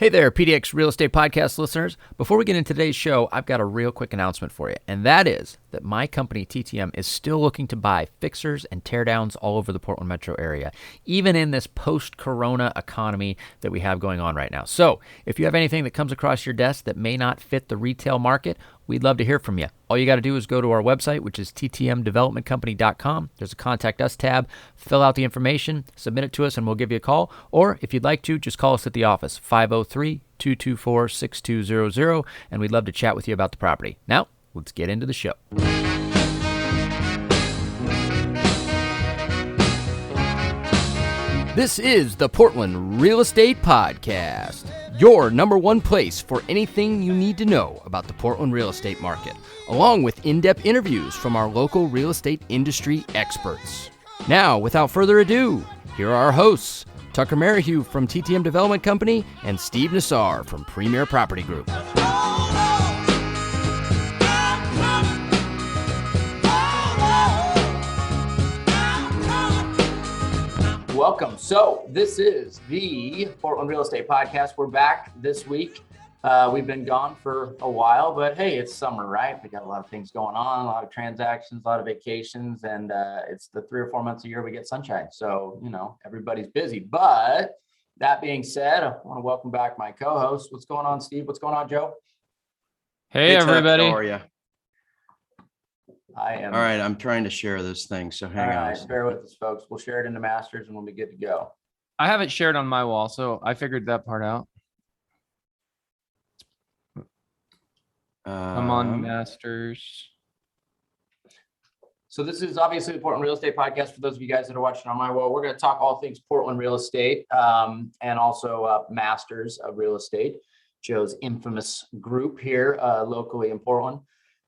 Hey there, PDX Real Estate Podcast listeners. Before we get into today's show, I've got a real quick announcement for you, and that is that my company, TTM, is still looking to buy fixers and teardowns all over the Portland metro area, even in this post-corona economy that we have going on right now. So if you have anything that comes across your desk that may not fit the retail market, we'd love to hear from you. All you got to do is go to our website, which is ttmdevelopmentcompany.com. There's a Contact Us tab. Fill out the information, submit it to us, and we'll give you a call. Or if you'd like to, just call us at the office, 503-224-6200, and we'd love to chat with you about the property. Now, let's get into the show. This is the Portland Real Estate Podcast, your number one place for anything you need to know about the Portland real estate market, along with in-depth interviews from our local real estate industry experts. Now, without further ado, here are our hosts, Tucker Merrihew from TTM Development Company and Steve Nassar from Premier Property Group. Welcome. So this is the Portland Real Estate Podcast. We're back this week. We've been gone for a while, but hey, it's summer, right? We got a lot of things going on, a lot of transactions, a lot of vacations, and it's the 3 or 4 months a year we get sunshine. So, you know, everybody's busy. But that being said, I want to welcome back my co-host. What's going on, Steve? What's going on, Joe? Hey everybody. How are you? I am. All right, I'm trying to share this thing, so hang on. Bear with us, folks. We'll share it into Masters and we'll be good to go. I haven't shared on my wall, so I figured that part out. I'm on Masters. So this is obviously the Portland Real Estate Podcast. For those of you guys that are watching on my wall, we're going to talk all things Portland real estate and also Masters of Real Estate, Joe's infamous group here locally in Portland.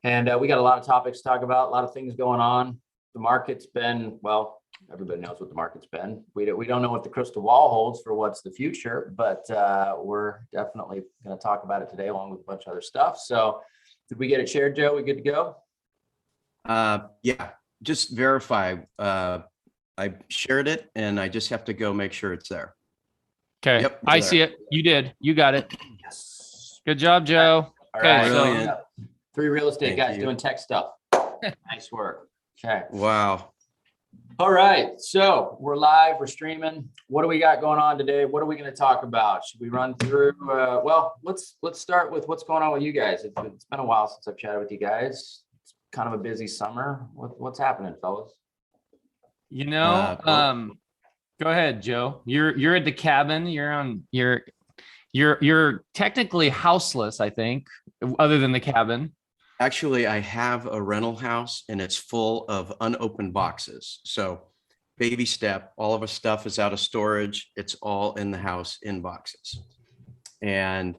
And we got a lot of topics to talk about, a lot of things going on. The market's been, well, everybody knows what the market's been. We don't know what the crystal ball holds for what's the future, but we're definitely going to talk about it today along with a bunch of other stuff. So did we get it shared, Joe? We good to go? Yeah, just verify. I shared it and I just have to go make sure it's there. Okay, yep, I see it. You did. You got it. Yes. Good job, Joe. All okay, right. So 3 real estate guys doing tech stuff. Nice work. Okay. Wow. All right. So we're live. We're streaming. What do we got going on today? What are we going to talk about? Should we run through? Well, let's start with what's going on with you guys. It's been a while since I've chatted with you guys. It's kind of a busy summer. What's happening, fellas? You know, go ahead, Joe. You're at the cabin. You're technically houseless, I think, other than the cabin. Actually, I have a rental house and it's full of unopened boxes. So baby step, all of our stuff is out of storage. It's all in the house in boxes. And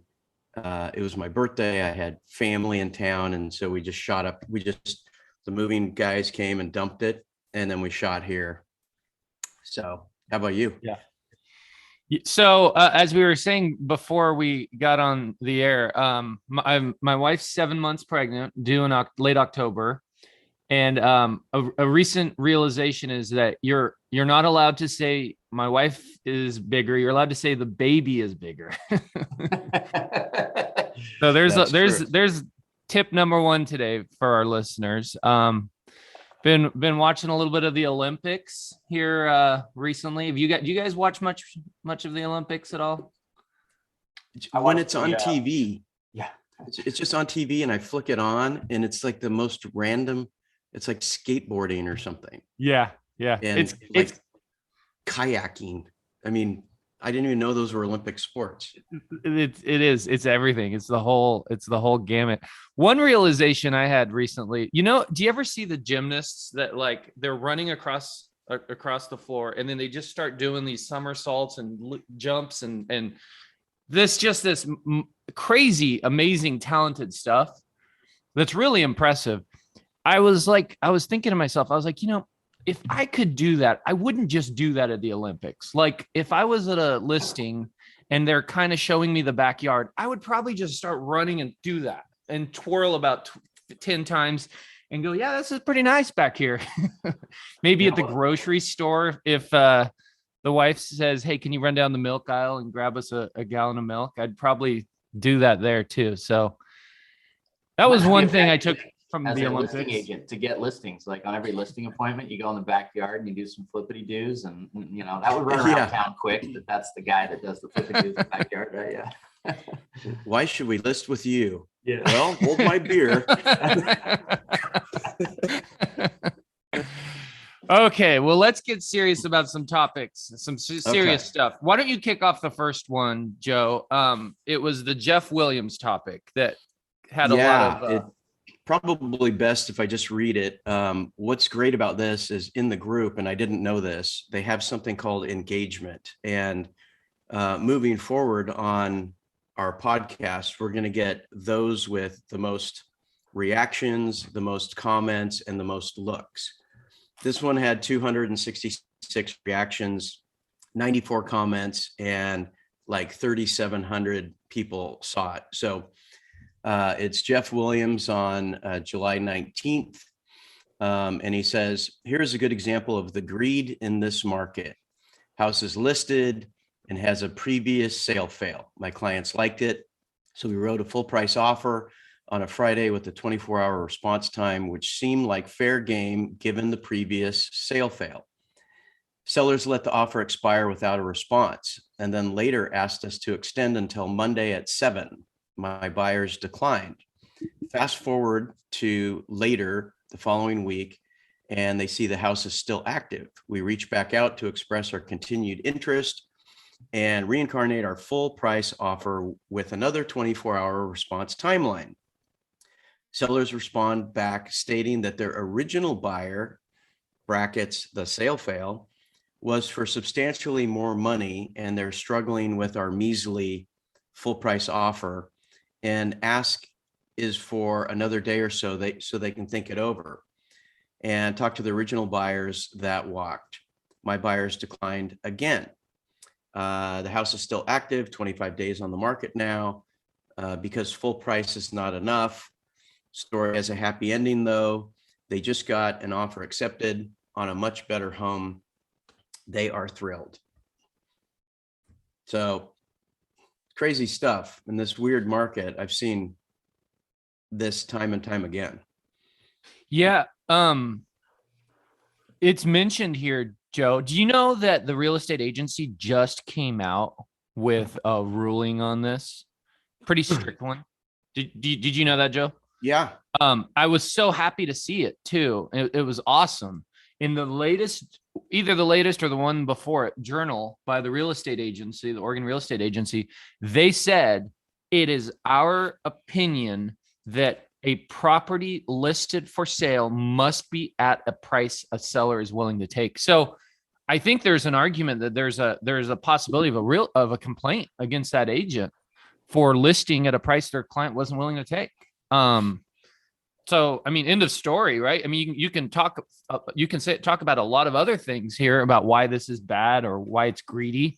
it was my birthday. I had family in town. And so we just shot up. The moving guys came and dumped it. And then we shot here. So how about you? Yeah. So as we were saying before we got on the air, my wife's 7 months pregnant, due in late October, and a recent realization is that you're not allowed to say my wife is bigger. You're allowed to say the baby is bigger. So there's tip number 1 today for our listeners. Been watching a little bit of the Olympics here recently. Do you guys watch much of the Olympics at all? When it's on TV. Yeah. It's just on TV and I flick it on and it's like the most random, it's like skateboarding or something. Yeah. Yeah. And it's kayaking. I mean, I didn't even know those were Olympic sports. It's everything. It's the whole gamut. One realization I had recently, do you ever see the gymnasts that like they're running across the floor and then they just start doing these somersaults and jumps and this crazy, amazing, talented stuff that's really impressive. I was thinking to myself, I was like, if I could do that, I wouldn't just do that at the Olympics. Like if I was at a listing and they're kind of showing me the backyard, I would probably just start running and do that and twirl about 10 times and go, yeah, this is pretty nice back here. Maybe at the grocery store, if the wife says, "Hey, can you run down the milk aisle and grab us a gallon of milk?" I'd probably do that there too. So that was Must be one thing I took effective from as the a listing Olympics. agent to get listings. Like on every listing appointment, you go in the backyard and you do some flippity doos, and that would run around Yeah. town quick. That's the guy that does the flippity doos in the backyard, right? Yeah. Why should we list with you? Yeah. Well, hold my beer. Okay, well, let's get serious about some topics, some serious Okay. stuff. Why don't you kick off the first one, Joe? It was the Jeff Williams topic that had a lot of. It probably best if I just read it. What's great about this is in the group, and I didn't know this, they have something called engagement. And moving forward on our podcast, we're going to get those with the most reactions, the most comments, and the most looks. This one had 266 reactions, 94 comments, and like 3,700 people saw it. So it's Jeff Williams on July 19th. And he says, here's a good example of the greed in this market. House is listed and has a previous sale fail. My clients liked it, so we wrote a full price offer on a Friday with a 24-hour response time, which seemed like fair game given the previous sale fail. Sellers let the offer expire without a response, and then later asked us to extend until Monday at 7. My buyers declined. Fast forward to later the following week, and they see the house is still active. We reach back out to express our continued interest and reincarnate our full price offer with another 24-hour response timeline. Sellers respond back stating that their original buyer, brackets the sale fail, was for substantially more money, and they're struggling with our measly full price offer, and ask is for another day or so they can think it over and talk to the original buyers that walked. My buyers declined again. The house is still active, 25 days on the market now, because full price is not enough. Story has a happy ending though. They just got an offer accepted on a much better home. They are thrilled. So crazy stuff in this weird market. I've seen this time and time again. Yeah. It's mentioned here, Joe. Do you know that the real estate agency just came out with a ruling on this? Pretty strict one. Did you know that, Joe? Yeah. I was so happy to see it too. It was awesome. In the latest, either the latest or the one before it, journal by the real estate agency, the Oregon Real Estate Agency, they said it is our opinion that a property listed for sale must be at a price a seller is willing to take. So I think there's an argument that there's a possibility of a complaint against that agent for listing at a price their client wasn't willing to take. So, I mean, end of story, right? I mean, you can talk about a lot of other things here about why this is bad or why it's greedy,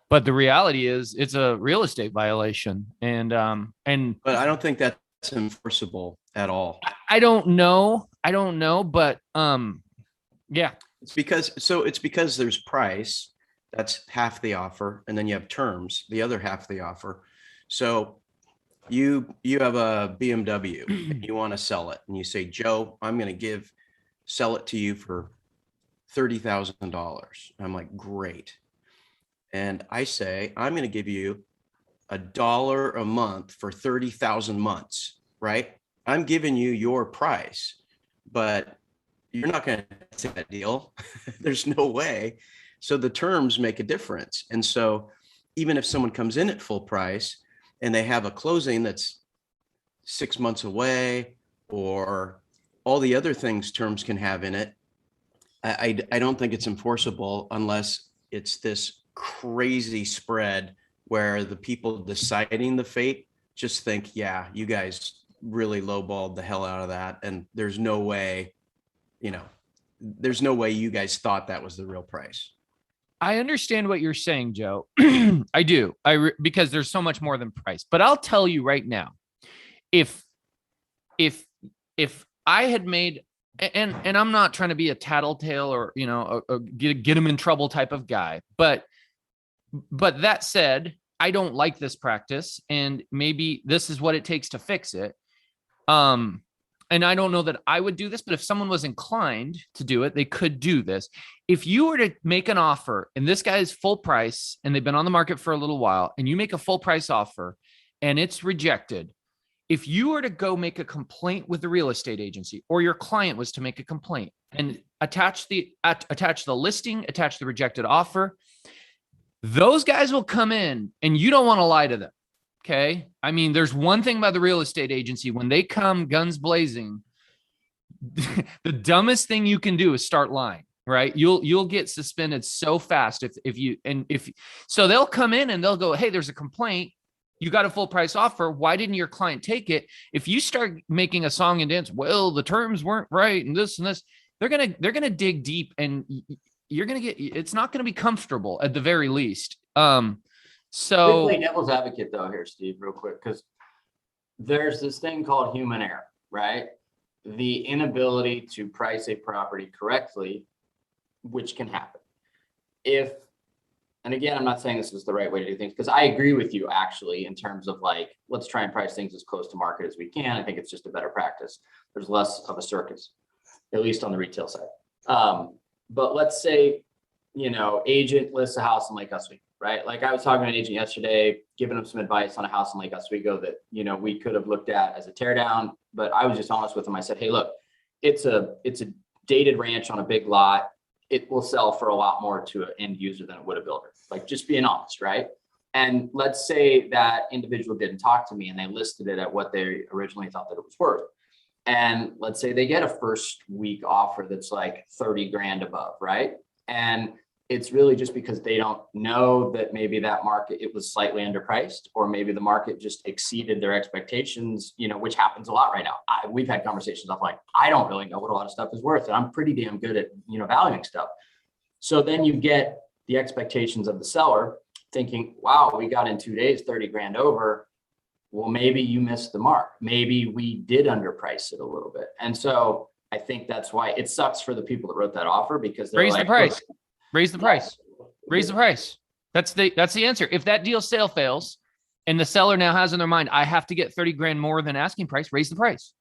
but the reality is it's a real estate violation. And but I don't think that's enforceable at all. I don't know, but yeah, it's because there's price, that's half the offer, and then you have terms, the other half of the offer. So you have a BMW and you want to sell it, and you say, Joe, I'm going to sell it to you for $30,000. I'm like, great. And I say, I'm going to give you $1 a month for 30,000 months, right? I'm giving you your price, but you're not going to take that deal. There's no way. So the terms make a difference. And so even if someone comes in at full price and they have a closing that's 6 months away, or all the other things terms can have in it, I don't think it's enforceable unless it's this crazy spread where the people deciding the fate just think, yeah, you guys really lowballed the hell out of that. And there's no way you guys thought that was the real price. I understand what you're saying, Joe. I do. Because there's so much more than price. But I'll tell you right now, if I had made and I'm not trying to be a tattletale or, you know, a get them in trouble type of guy, but that said, I don't like this practice, and maybe this is what it takes to fix it. And I don't know that I would do this, but if someone was inclined to do it, they could do this. If you were to make an offer and this guy is full price and they've been on the market for a little while, and you make a full price offer and it's rejected, if you were to go make a complaint with the real estate agency, or your client was to make a complaint and attach the listing, attach the rejected offer, those guys will come in, and you don't want to lie to them. Okay. I mean, there's one thing about the real estate agency: when they come guns blazing, the dumbest thing you can do is start lying, right? You'll get suspended so fast so they'll come in and they'll go, hey, there's a complaint. You got a full price offer. Why didn't your client take it? If you start making a song and dance, well, the terms weren't right and this, they're going to dig deep, and you're going to it's not going to be comfortable at the very least. So play devil's advocate though here, Steve, real quick, because there's this thing called human error, right? The inability to price a property correctly, which can happen. And again, I'm not saying this is the right way to do things, because I agree with you actually in terms of like, let's try and price things as close to market as we can. I think it's just a better practice. There's less of a circus, at least on the retail side. But let's say, you know, agent lists a house in Lake Oswego, right? Like I was talking to an agent yesterday, giving him some advice on a house in Lake Oswego that, you know, we could have looked at as a tear down, but I was just honest with him. I said, hey, look, it's a dated ranch on a big lot. It will sell for a lot more to an end user than it would a builder. Like, just being honest, right? And let's say that individual didn't talk to me and they listed it at what they originally thought that it was worth. And let's say they get a first week offer that's like 30 grand above, right? And it's really just because they don't know that maybe that market, it was slightly underpriced, or maybe the market just exceeded their expectations, you know, which happens a lot right now. We've had conversations of like, I don't really know what a lot of stuff is worth, and I'm pretty damn good at, you know, valuing stuff. So then you get the expectations of the seller thinking, wow, we got in 2 days, 30 grand over. Well, maybe you missed the mark. Maybe we did underprice it a little bit. And so I think that's why it sucks for the people that wrote that offer, because they're raise like, the price. Raise the price. Raise the price. That's the answer. If that deal sale fails and the seller now has in their mind, I have to get 30 grand more than asking price, raise the price.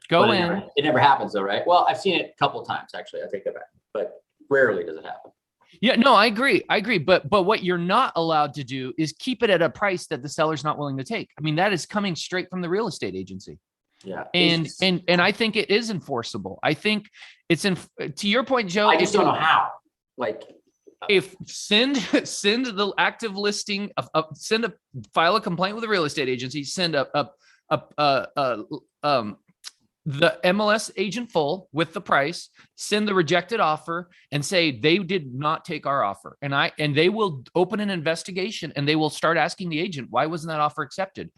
Go in. It never happens though, right? Well, I've seen it a couple of times actually. I take that back, but rarely does it happen. Yeah, no, I agree. But what you're not allowed to do is keep it at a price that the seller's not willing to take. I mean, that is coming straight from the real estate agency. Yeah. And I think it is enforceable. I think it's to your point, Joe. I just don't know how. Like, if send the active listing file a complaint with the real estate agency, send the MLS agent full with the price, send the rejected offer and say they did not take our offer. And they will open an investigation and they will start asking the agent, why wasn't that offer accepted?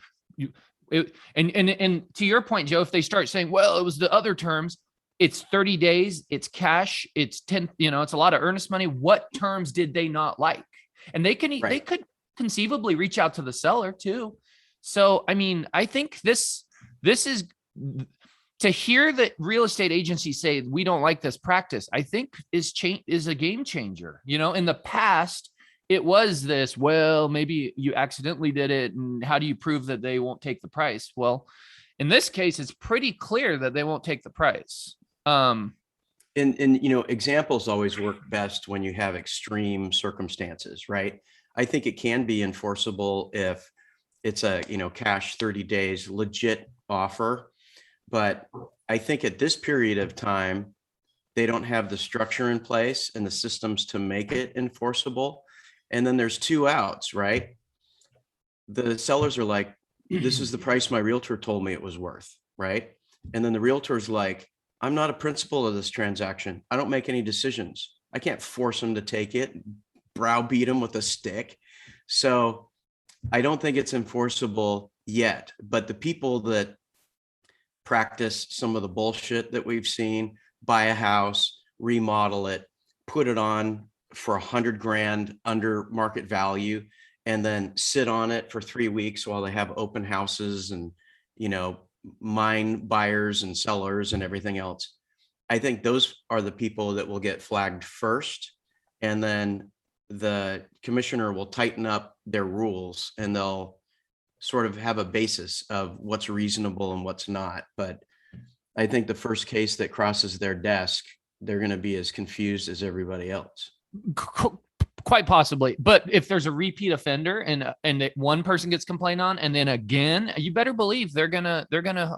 And to your point, Joe, if they start saying, well, it was the other terms, it's 30 days, it's cash, it's 10, you know, it's a lot of earnest money. What terms did they not like? And they could conceivably reach out to the seller too. So, I mean, I think this is, to hear that real estate agencies say we don't like this practice, I think is a game changer. You know, in the past, it was this, well, maybe you accidentally did it, and how do you prove that they won't take the price? Well, in this case, it's pretty clear that they won't take the price. And you know, examples always work best when you have extreme circumstances, right? I think it can be enforceable if it's a, you know, cash 30 days legit offer. But I think at this period of time, they don't have the structure in place and the systems to make it enforceable. And then there's two outs, right? The sellers are like, this is the price my realtor told me it was worth, right? And then the realtor's like, I'm not a principal of this transaction. I don't make any decisions. I can't force them to take it, browbeat them with a stick. So I don't think it's enforceable yet. But the people that practice some of the bullshit that we've seen, buy a house, remodel it, put it on for 100 grand under market value, and then sit on it for 3 weeks while they have open houses and, you know, mine buyers and sellers and everything else. I think those are the people that will get flagged first. And then the commissioner will tighten up their rules and they'll sort of have a basis of what's reasonable and what's not. But I think the first case that crosses their desk, they're going to be as confused as everybody else. Quite possibly, but if there's a repeat offender and one person gets complained on, and then again, you better believe they're gonna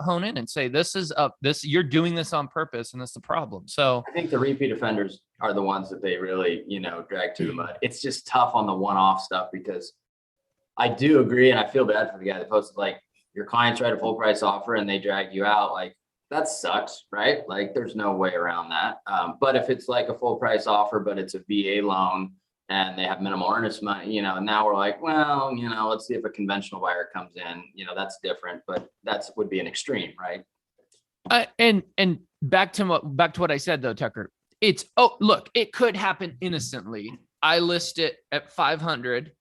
hone in and say this is up. This you're doing this on purpose, and that's the problem. So I think the repeat offenders are the ones that they really, drag to the mud. It's just tough on the one-off stuff because I do agree, and I feel bad for the guy that posted like your client tried a full price offer and they dragged you out. Like that sucks, right? Like there's no way around that. But if it's like a full price offer, but it's a VA loan and they have minimal earnest money, and now we're like, well, let's see if a conventional buyer comes in, that's different, but that's would be an extreme, right? And back to what I said though, Tucker, look, it could happen innocently. I list it at 500,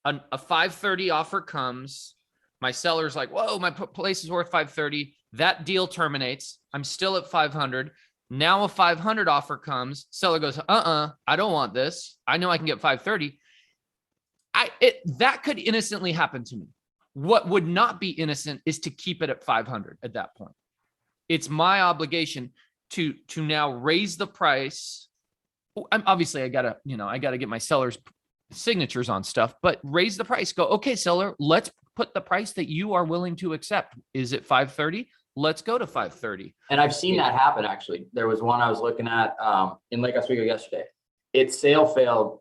a 530 offer comes, my seller's like, whoa, my place is worth 530. That deal terminates. I'm still at 500. Now a 500 offer comes, seller goes, I don't want this. I know I can get 530. That could innocently happen to me. What would not be innocent is to keep it at 500 at that point. It's my obligation to now raise the price. Obviously I gotta get my seller's signatures on stuff, but raise the price. Go, okay, seller, let's put the price that you are willing to accept. Is it 530? Let's go to 530. And I've seen that happen. Actually, there was one I was looking at in Lake Oswego yesterday. Its sale failed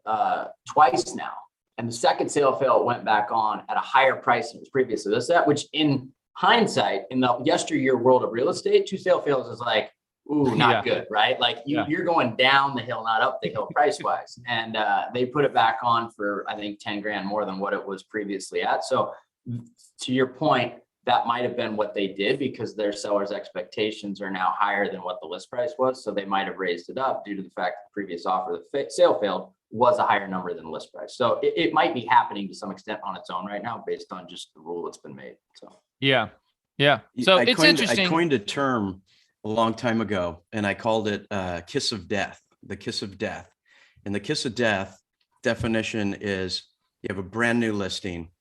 twice now. And the second sale fail went back on at a higher price than it was previously. That's that, which in hindsight, in the yesteryear world of real estate, 2 sale fails is like, ooh, not good, right? Like you're going down the hill, not up the hill price wise. And they put it back on for, I think, 10 grand more than what it was previously at. So to your point, that might have been what they did because their sellers' expectations are now higher than what the list price was. So they might have raised it up due to the fact that the previous offer, the sale failed, was a higher number than the list price. So it might be happening to some extent on its own right now based on just the rule that's been made. So yeah. So it's interesting. I coined a term a long time ago and I called it kiss of death, the kiss of death. And the kiss of death definition is you have a brand new listing.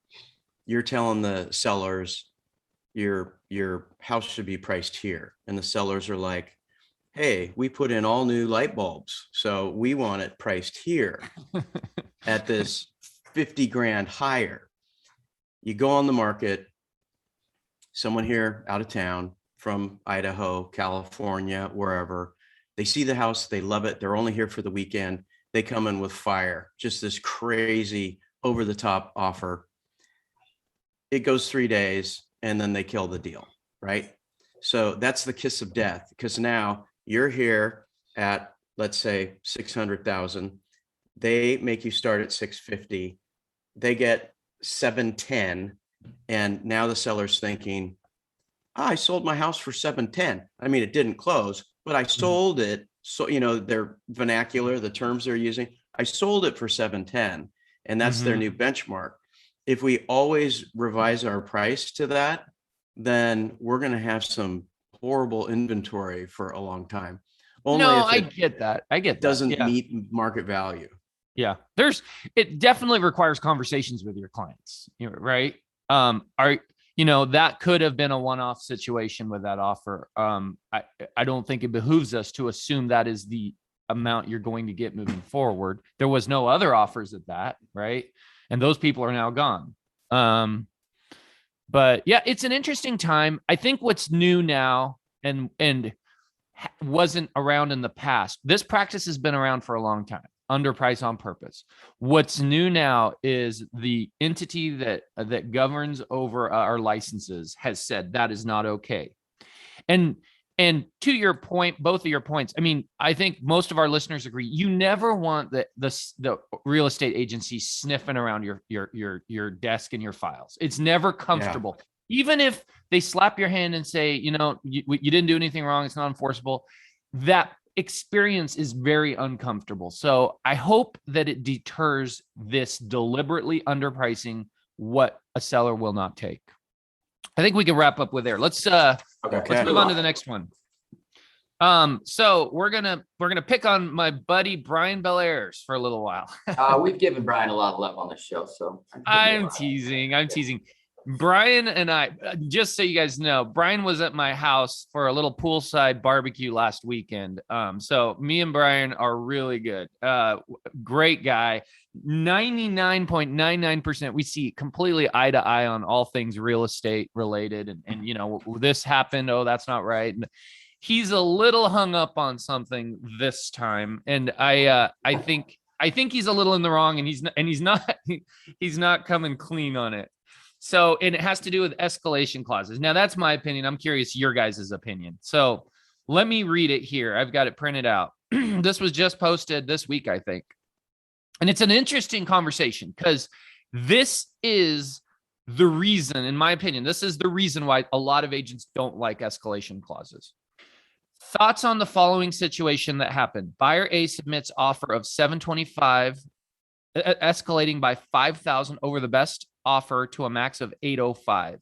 You're telling the sellers your house should be priced here. And the sellers are like, hey, we put in all new light bulbs. So we want it priced here at this 50 grand higher. You go on the market, someone here out of town from Idaho, California, wherever, they see the house, they love it. They're only here for the weekend. They come in with fire, just this crazy over the top offer. It goes 3 days and then they kill the deal, right? So that's the kiss of death because now you're here at, let's say 600,000. They make you start at 650. They get 710. And now the seller's thinking, I sold my house for 710. I mean, it didn't close, but I sold it. So, their vernacular, the terms they're using, I sold it for 710 and that's their new benchmark. If we always revise our price to that, then we're going to have some horrible inventory for a long time. Only I get that. Doesn't meet market value. Yeah. It definitely requires conversations with your clients, right? That could have been a one-off situation with that offer. I don't think it behooves us to assume that is the amount you're going to get moving forward. There was no other offers at that, right? And those people are now gone. But yeah, it's an interesting time. I think what's new now and wasn't around in the past, this practice has been around for a long time, underprice on purpose. What's new now is the entity that governs over our licenses has said that is not okay. And to your point, both of your points, I mean, I think most of our listeners agree. You never want the real estate agency sniffing around your desk and your files. It's never comfortable. Yeah. Even if they slap your hand and say, you didn't do anything wrong, it's not enforceable. That experience is very uncomfortable. So I hope that it deters this deliberately underpricing what a seller will not take. I think we can wrap up with there. Let's move on to the next one. So we're gonna pick on my buddy Brian Belair's for a little while. We've given Brian a lot of love on this show, so I'm teasing. Brian and I, just so you guys know, Brian was at my house for a little poolside barbecue last weekend. So me and Brian are really good. Great guy. 99.99%. We see completely eye to eye on all things real estate related. And you know, this happened. Oh, that's not right. And he's a little hung up on something this time. And I think he's a little in the wrong, and he's not coming clean on it. So, and it has to do with escalation clauses. Now, that's my opinion. I'm curious your guys' opinion. So let me read it here. I've got it printed out. This was just posted this week, I think. And it's an interesting conversation because this is the reason, in my opinion, this is the reason why a lot of agents don't like escalation clauses. Thoughts on the following situation that happened. Buyer A submits offer of $725, escalating by $5,000 over the best offer to a max of $805.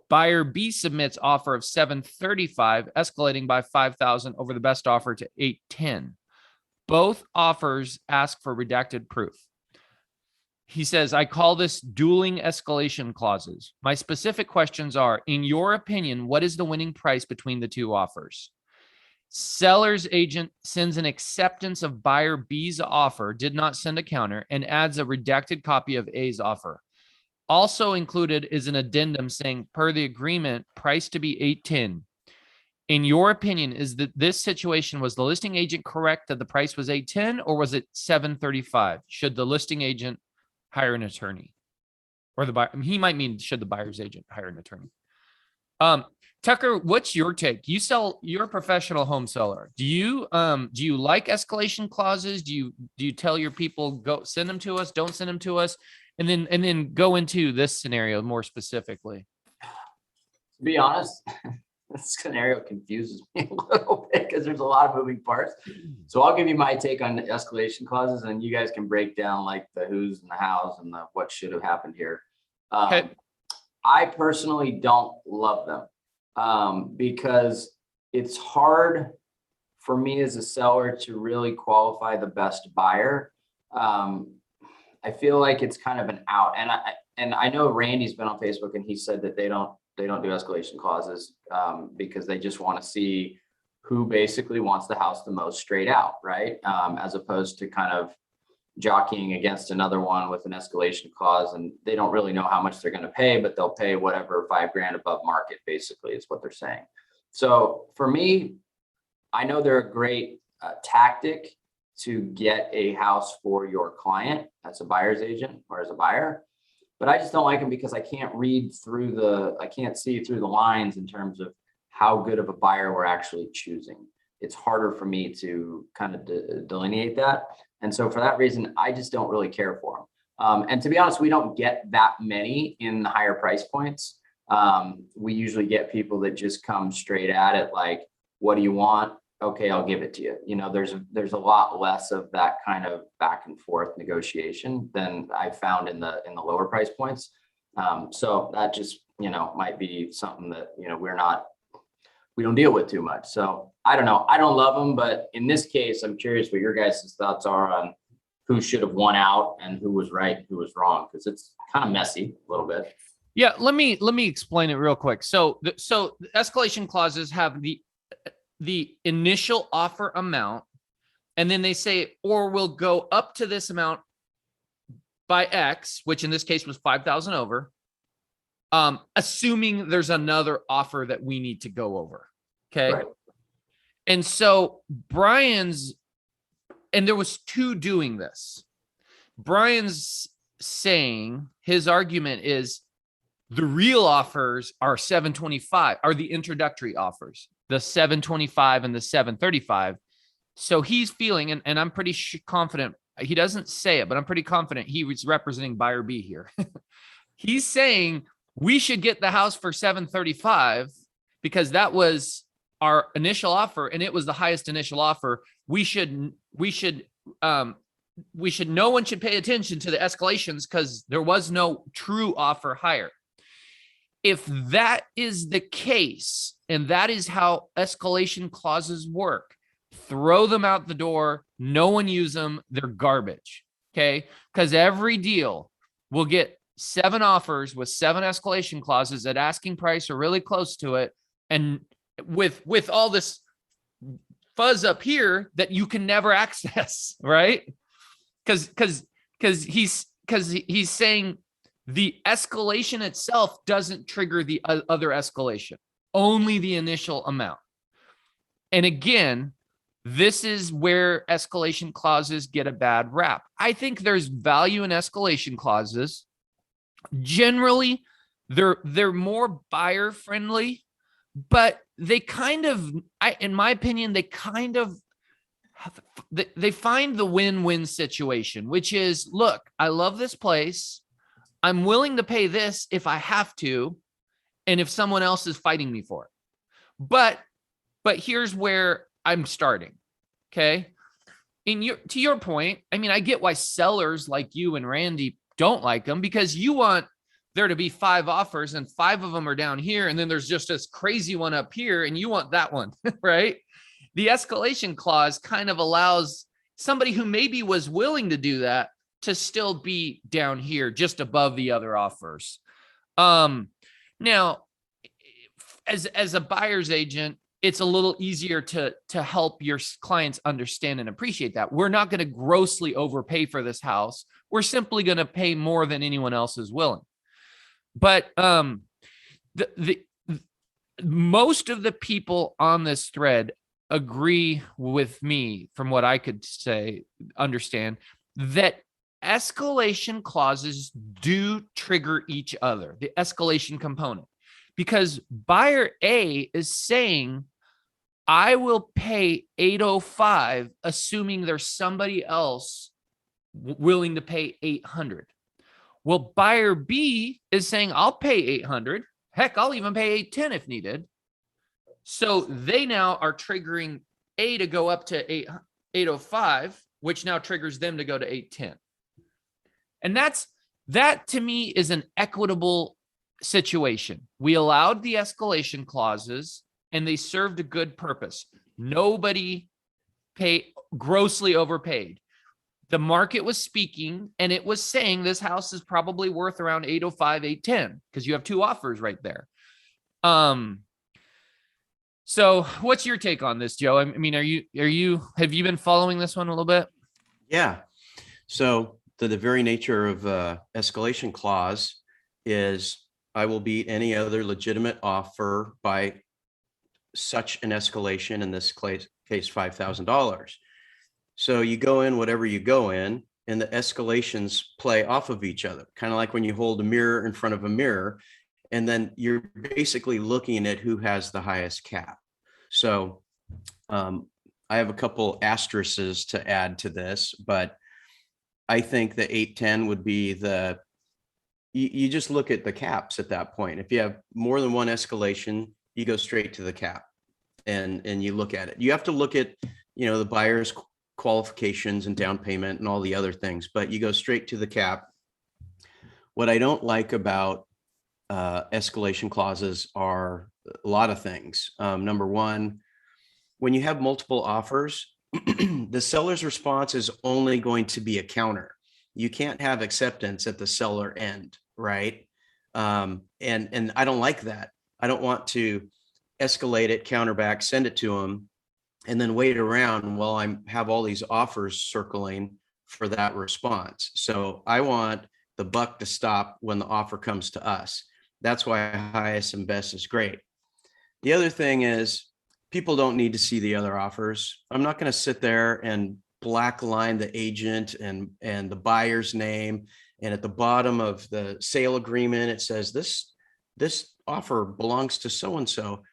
Buyer B submits offer of $735, escalating by $5,000 over the best offer to $810. Both offers ask for redacted proof. He says, I call this dueling escalation clauses. My specific questions are, in your opinion, what is the winning price between the two offers? Seller's agent sends an acceptance of buyer B's offer, did not send a counter, and adds a redacted copy of A's offer. Also included is an addendum saying, per the agreement, price to be $810. In your opinion, is that this situation, was the listing agent correct that the price was $810, or was it $735? Should the listing agent hire an attorney? Or the buyer, he might mean, should the buyer's agent hire an attorney? Tucker, what's your take? You're a professional home seller. Do you like escalation clauses? Do you tell your people, go send them to us, don't send them to us? And then go into this scenario more specifically. To be honest, this scenario confuses me a little bit because there's a lot of moving parts. So I'll give you my take on the escalation clauses, and you guys can break down like the who's and the hows and the what should have happened here. Okay. I personally don't love them because it's hard for me as a seller to really qualify the best buyer. I feel like it's kind of an out, and I know Randy's been on Facebook and he said that they don't do escalation clauses because they just want to see who basically wants the house the most straight out, right? As opposed to kind of jockeying against another one with an escalation clause, and they don't really know how much they're going to pay, but they'll pay whatever $5,000 above market, basically, is what they're saying. So for me, I know they're a great tactic to get a house for your client as a buyer's agent or as a buyer, but I just don't like them because I can't see through the lines in terms of how good of a buyer we're actually choosing. It's harder for me to kind of delineate that. And so for that reason, I just don't really care for them. And to be honest, we don't get that many in the higher price points. We usually get people that just come straight at it, like, what do you want? Okay, I'll give it to you. You know, there's a lot less of that kind of back and forth negotiation than I found in the lower price points. So that just, might be something that, we don't deal with too much. So I don't know. I don't love them, but in this case, I'm curious what your guys' thoughts are on who should have won out and who was right, who was wrong, because it's kind of messy a little bit. Yeah, let me explain it real quick. So the escalation clauses have the initial offer amount, and then they say, or we'll go up to this amount by X, which in this case was 5,000 over, assuming there's another offer that we need to go over. Okay. Right. And so and there was two doing this. Brian's saying, his argument is the real offers are 725, are the introductory offers, the 725 and the 735. So he's feeling, and I'm pretty confident, he doesn't say it, but I'm pretty confident he was representing buyer B here. He's saying we should get the house for 735 because that was our initial offer, and it was the highest initial offer. No one should pay attention to the escalations because there was no true offer higher. If that is the case, and that is how escalation clauses work, throw them out the door. No one use them. They're garbage. Okay. Because every deal will get 7 offers with 7 escalation clauses at asking price or really close to it. And with all this fuzz up here that you can never access, right? Because he's saying the escalation itself doesn't trigger the other escalation, only the initial amount. And again, this is where escalation clauses get a bad rap. I think there's value in escalation clauses. Generally, they're more buyer friendly, but they kind of, in my opinion, they find the win-win situation, which is, look, I love this place. I'm willing to pay this if I have to, and if someone else is fighting me for it. But here's where I'm starting. Okay. To your point, I mean, I get why sellers like you and Randy don't like them, because you want there to be 5 offers and 5 of them are down here. And then there's just this crazy one up here and you want that one, right? The escalation clause kind of allows somebody who maybe was willing to do that to still be down here just above the other offers. Now, as a buyer's agent, it's a little easier to help your clients understand and appreciate that. We're not going to grossly overpay for this house. We're simply going to pay more than anyone else is willing. But the most of the people on this thread agree with me, from what I could understand, that escalation clauses do trigger each other, the escalation component, because buyer A is saying, I will pay 805, assuming there's somebody else willing to pay 800. Well, buyer B is saying, I'll pay 800. Heck, I'll even pay 810 if needed. So they now are triggering A to go up to 805, which now triggers them to go to 810. And that to me is an equitable situation. We allowed the escalation clauses and they served a good purpose. Nobody grossly overpaid. The market was speaking and it was saying this house is probably worth around 805, 810, because you have 2 offers right there. So what's your take on this, Joe? I mean, have you been following this one a little bit? Yeah. So the very nature of escalation clause is I will beat any other legitimate offer by such an escalation, in this case $5,000. So you go in whatever you go in, and the escalations play off of each other, kind of like when you hold a mirror in front of a mirror, and then you're basically looking at who has the highest cap. So I have a couple asterisks to add to this, but I think the 810 would be you just look at the caps at that point. If you have more than one escalation, you go straight to the cap and you look at it. You have to look at, the buyer's qualifications and down payment and all the other things, but you go straight to the cap. What I don't like about escalation clauses are a lot of things. Number one, when you have multiple offers, the seller's response is only going to be a counter. You can't have acceptance at the seller end, right? And I don't like that. I don't want to escalate it, counter back, send it to them, and then wait around while I have all these offers circling for that response. So I want the buck to stop when the offer comes to us. That's why highest and best is great. The other thing is people don't need to see the other offers. I'm not going to sit there and black line the agent and the buyer's name. And at the bottom of the sale agreement, it says this offer belongs to so-and-so.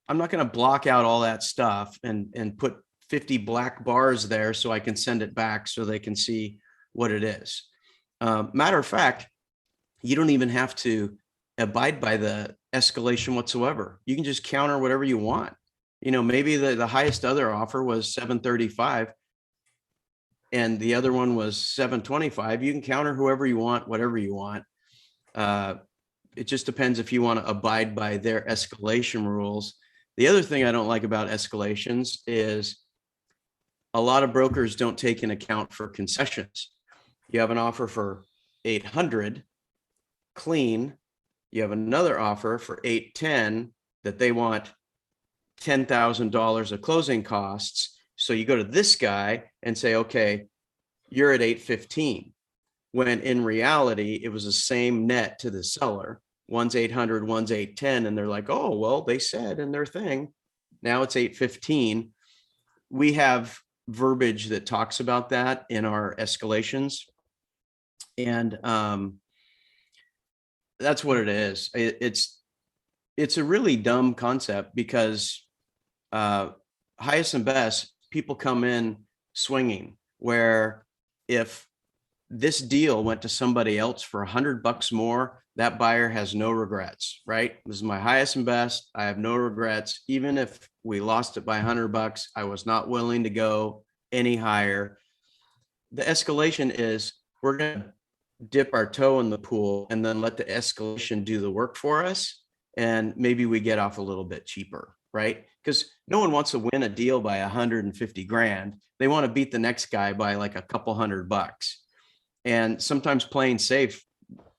I'm not going to block out all that stuff and put 50 black bars there so I can send it back so they can see what it is. Matter of fact, you don't even have to abide by the escalation whatsoever. You can just counter whatever you want. Maybe the highest other offer was 735 and the other one was 725. You can counter whoever you want, whatever you want. it just depends if you want to abide by their escalation rules. The other thing I don't like about escalations is a lot of brokers don't take into account for concessions. You have an offer for 800 clean. You have another offer for 810 that they want $10,000 of closing costs. So you go to this guy and say, okay, you're at 815. When in reality, it was the same net to the seller. One's 800, one's 810. And they're like, oh, well, they said in their thing, now it's 815. We have verbiage that talks about that in our escalations. And that's what it is. It's a really dumb concept because highest and best, people come in swinging, where if this deal went to somebody else for $100 more, that buyer has no regrets, right? This is my highest and best. I have no regrets. Even if we lost it by $100, I was not willing to go any higher. The escalation is we're going to dip our toe in the pool and then let the escalation do the work for us. And maybe we get off a little bit cheaper, right? Because no one wants to win a deal by 150 grand. They want to beat the next guy by like a couple $100. And sometimes playing safe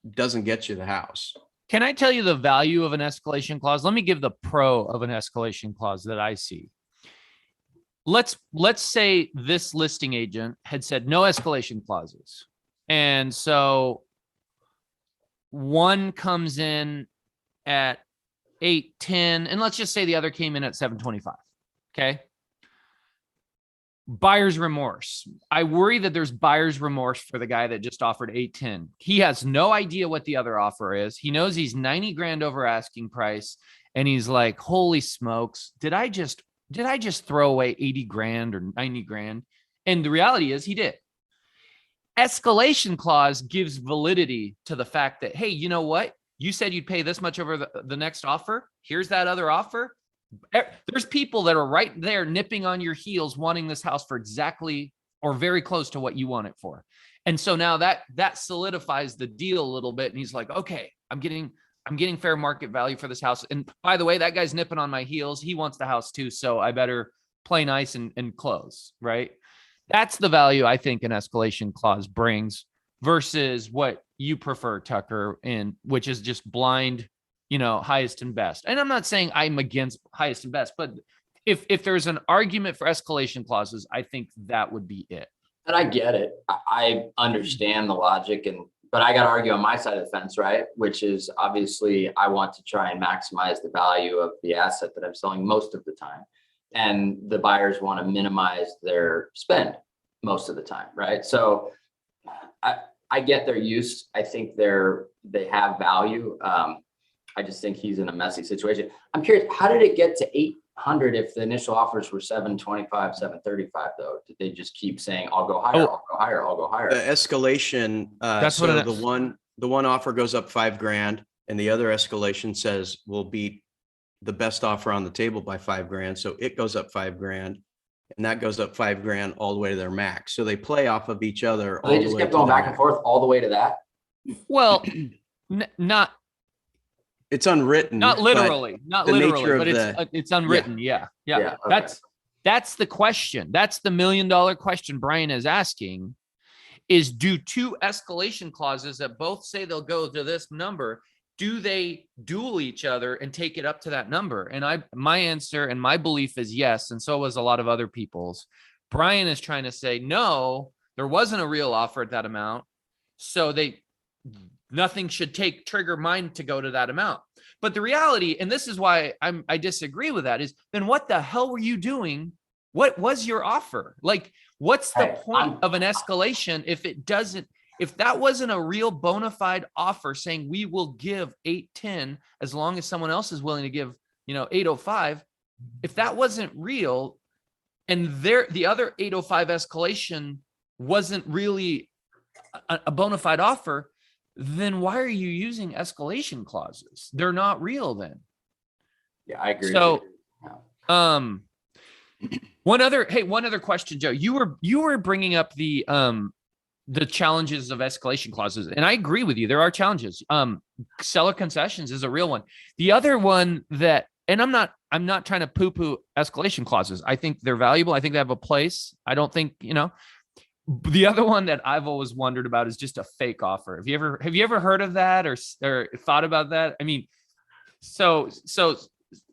doesn't get you the house. Can I tell you the value of an escalation clause? Let me give the pro of an escalation clause that I see. Let's say this listing agent had said no escalation clauses. And so one comes in at 810, and let's just say the other came in at 725. Okay. Buyer's remorse. I worry that there's buyer's remorse for the guy that just offered 810. He has no idea what the other offer is. He knows he's 90 grand over asking price. And he's like, holy smokes, did I just throw away 80 grand or 90 grand? And the reality is he did. Escalation clause gives validity to the fact that, hey, you know what? You said you'd pay this much over the next offer. Here's that other offer. There's people that are right there nipping on your heels, wanting this house for exactly or very close to what you want it for. And so now that solidifies the deal a little bit. And he's like, okay, I'm getting fair market value for this house. And by the way, that guy's nipping on my heels. He wants the house too. So I better play nice and close, right? That's the value I think an escalation clause brings versus what you prefer, Tucker, and which is just blind, highest and best. And I'm not saying I'm against highest and best, but if there's an argument for escalation clauses, I think that would be it. And I get it. I understand the logic, but I got to argue on my side of the fence, right? Which is obviously I want to try and maximize the value of the asset that I'm selling most of the time. And the buyers want to minimize their spend most of the time, right? So I get their use. I think they have value. I just think he's in a messy situation. I'm curious, how did it get to 800 if the initial offers were 725, 735 though? Did they just keep saying, I'll go higher, I'll go higher, I'll go higher? The escalation, That's so what the one offer goes up $5 grand and the other escalation says we'll beat the best offer on the table by $5 grand. So it goes up $5 grand and that goes up $5 grand all the way to their max. So they play off of each other. So they just kept going back and forth all the way to that? Well, not. It's unwritten. Not literally, but it's unwritten. Yeah. Okay. That's the question. That's the $1 million question Brian is asking is, do two escalation clauses that both say they'll go to this number, do they duel each other and take it up to that number? And my answer and my belief is yes. And so was a lot of other people's. Brian is trying to say, no, there wasn't a real offer at that amount. So nothing should trigger mine to go to that amount. But the reality, and this is why I disagree with that, is then what the hell were you doing? What was your offer? Like, what's the point of an escalation if that wasn't a real bona fide offer saying we will give 810 as long as someone else is willing to give, 805. If that wasn't real and the other 805 escalation wasn't really a bona fide offer, then why are you using escalation clauses? They're not real then. Yeah, I agree. So, one other question, Joe, you were bringing up the the challenges of escalation clauses. And I agree with you. There are challenges. Seller concessions is a real one. The other one that, and I'm not trying to poo-poo escalation clauses. I think they're valuable. I think they have a place. I don't think, the other one that I've always wondered about is just a fake offer. Have you ever heard of that or thought about that? I mean, so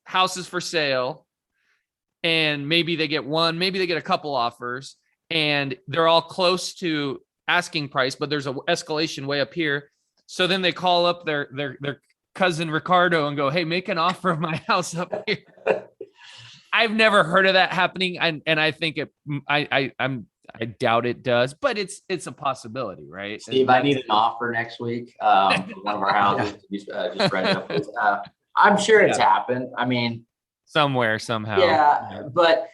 houses for sale, and maybe they get a couple offers, and they're all close to asking price, but there's an escalation way up here. So then they call up their cousin Ricardo and go, "Hey, make an offer of my house up here." I've never heard of that happening, and I think I doubt it does, but it's a possibility, right? Steve, I need an offer next week for one of our houses. Just right up. I'm sure it's happened. I mean, somewhere, somehow. Yeah, but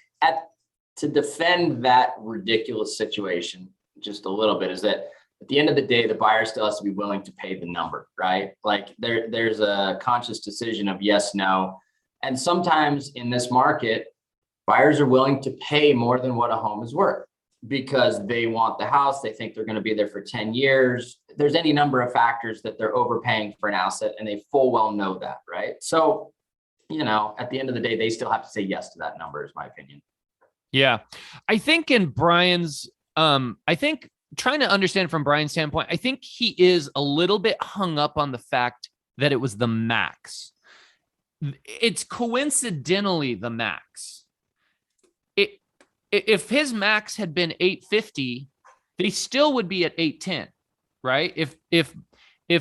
to defend that ridiculous situation just a little bit is that at the end of the day, the buyer still has to be willing to pay the number, right? Like there's a conscious decision of yes, no. And sometimes in this market, buyers are willing to pay more than what a home is worth because they want the house. They think they're going to be there for 10 years. There's any number of factors that they're overpaying for an asset, and they full well know that, right? So, at the end of the day, they still have to say yes to that number, is my opinion. Yeah. I think in Brian's, trying to understand from Brian's standpoint, I think he is a little bit hung up on the fact that it was the max. It's coincidentally the max. If his max had been 850, they still would be at 810, right? If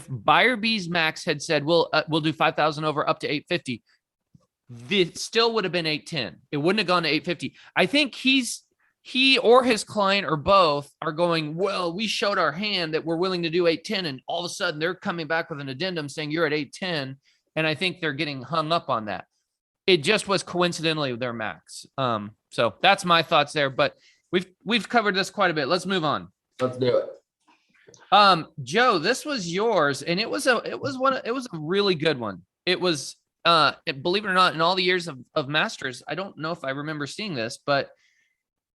buyer B's max had said, we'll do 5,000 over up to 850, this still would have been 810. It wouldn't have gone to 850. I think he or his client or both are going, well, we showed our hand that we're willing to do 810, and all of a sudden they're coming back with an addendum saying you're at 810. And I think they're getting hung up on that. It just was coincidentally their max. So that's my thoughts there, but we've covered this quite a bit. Let's move on. Let's do it. Joe, this was yours, and it was a really good one. It was, believe it or not, in all the years of Masters, I don't know if I remember seeing this,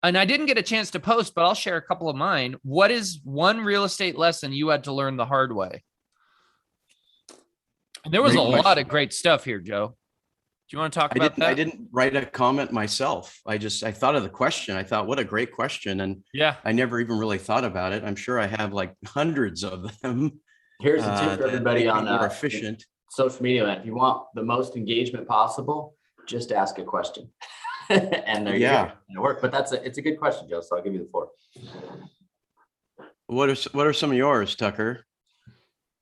and I didn't get a chance to post, but I'll share a couple of mine. What is one real estate lesson you had to learn the hard way? And there was a lot of great stuff here, Joe. Do you want to talk about that? I didn't write a comment myself. I thought of the question. I thought, what a great question. And I never even really thought about it. I'm sure I have like hundreds of them. Here's a tip for everybody on more efficient social media. If you want the most engagement possible, just ask a question. And there you go. It'll work. But it's a good question, Joe. So I'll give you the floor. What are some of yours, Tucker?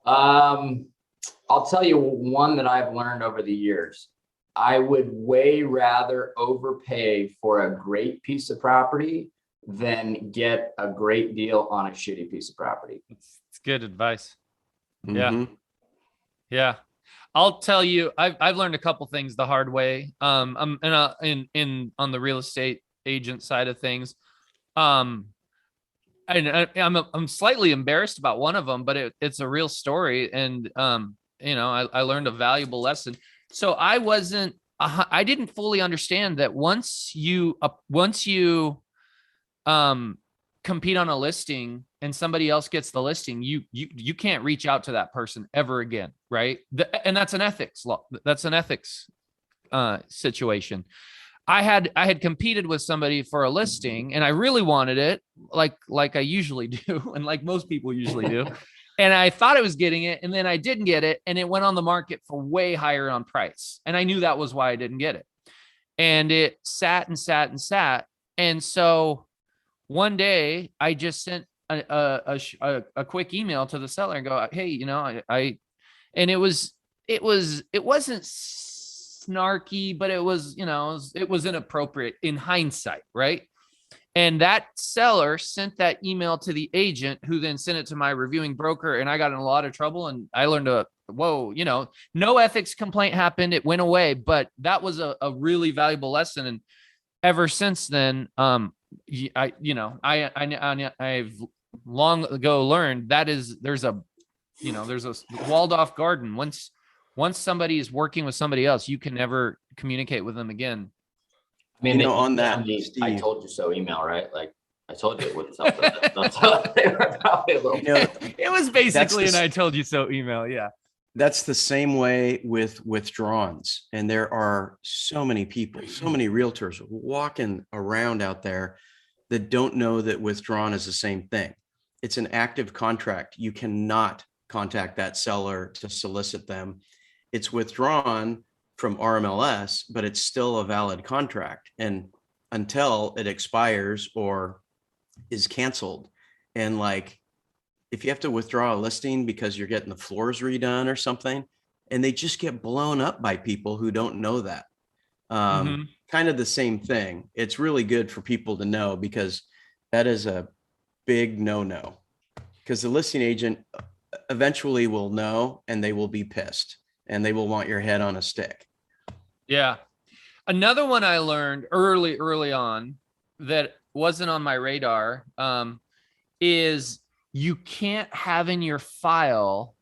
I'll tell you one that I've learned over the years. I would way rather overpay for a great piece of property than get a great deal on a shitty piece of property. It's good advice. Mm-hmm. Yeah. I'll tell you, I've learned a couple things the hard way. I'm on the real estate agent side of things. And I'm slightly embarrassed about one of them, but it's a real story. And, I learned a valuable lesson. So I didn't fully understand that once you compete on a listing and somebody else gets the listing, you can't reach out to that person ever again. Right. And that's an ethics law. That's an ethics situation. I had competed with somebody for a listing and I really wanted it like I usually do. And like most people usually do. And I thought I was getting it, and then I didn't get it, and it went on the market for way higher on price. And I knew that was why I didn't get it. And it sat and sat and sat. And so one day I just sent a quick email to the seller and go, hey, and it wasn't snarky, but it was inappropriate in hindsight, right? And that seller sent that email to the agent, who then sent it to my reviewing broker, and I got in a lot of trouble. And I learned no ethics complaint happened. It went away, but that was a really valuable lesson. And ever since then, I've long ago learned there's a walled off garden. Once somebody is working with somebody else, you can never communicate with them again. I mean, on that, Steve, I told you so email, right? Like, I told you it wouldn't sell. So they were probably a little. You know, It was basically That's an the- I told you so email. Yeah. that's the same way with withdrawals. And there are so many people, so many realtors walking around out there that don't know that withdrawn is the same thing. It's an active contract. You cannot contact that seller to solicit them. It's withdrawn from RMLS, but it's still a valid contract. And until it expires or is canceled. And like, if you have to withdraw a listing because you're getting the floors redone or something, and they just get blown up by people who don't know that. Mhm. Kind of the same thing. It's really good for people to know, because that is a big no-no, because the listing agent eventually will know, and they will be pissed, and they will want your head on a stick. Yeah. Another one I learned early on that wasn't on my radar is you can't have in your file,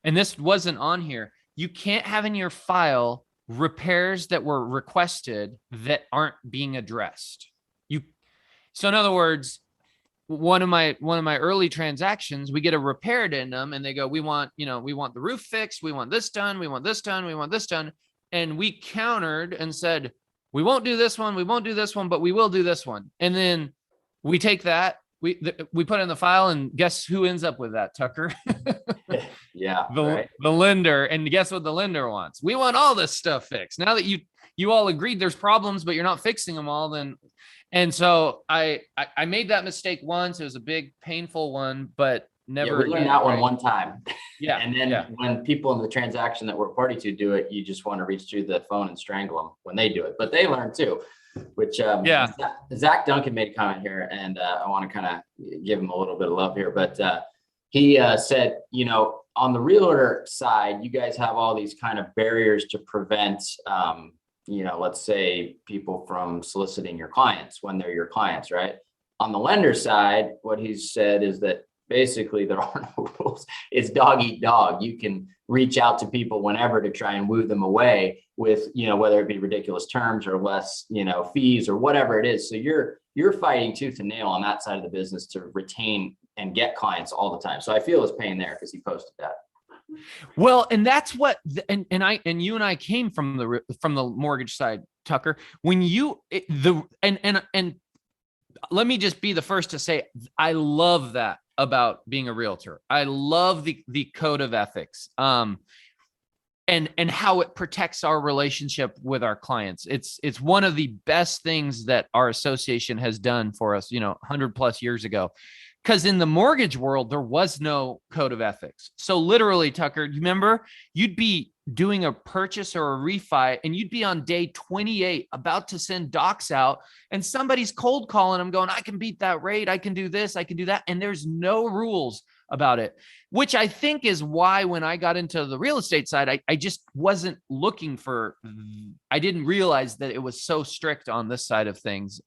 and this wasn't on here, you can't have in your file repairs that were requested that aren't being addressed. So in other words, one of my early transactions, we get a repaired in them, and they go, we want the roof fixed, we want this done, we want this done, we want this done. And we countered and said, we won't do this one, we won't do this one, but we will do this one. And then we take that, we put it in the file, and guess who ends up with that, Tucker? Yeah. The lender. And guess what the lender wants? We want all this stuff fixed. Now that you all agreed there's problems, but you're not fixing them all, then. And so I made that mistake once. It was a big, painful one, but never. We learned that one time. Yeah. And then when people in the transaction that we're party to do it, you just want to reach through the phone and strangle them when they do it. But they learn too, which Zach Duncan made a comment here, and I want to kind of give him a little bit of love here. But he said, on the realtor side, you guys have all these kind of barriers to prevent let's say people from soliciting your clients when they're your clients, right? On the lender side, what he's said is that basically there are no rules. It's dog eat dog. You can reach out to people whenever to try and woo them away with, whether it be ridiculous terms or less, fees or whatever it is. So you're fighting tooth and nail on that side of the business to retain and get clients all the time. So I feel his pain there, because he posted that. Well, and that's what, and you and I came from the mortgage side, Tucker. When and let me just be the first to say, I love that about being a realtor. I love the code of ethics, and how it protects our relationship with our clients. It's one of the best things that our association has done for us, 100+ years ago. Because in the mortgage world, there was no code of ethics. So literally, Tucker, you remember, you'd be doing a purchase or a refi, and you'd be on day 28 about to send docs out, and somebody's cold calling them going, I can beat that rate, I can do this, I can do that. And there's no rules about it, which I think is why when I got into the real estate side, I just wasn't looking for, I didn't realize that it was so strict on this side of things.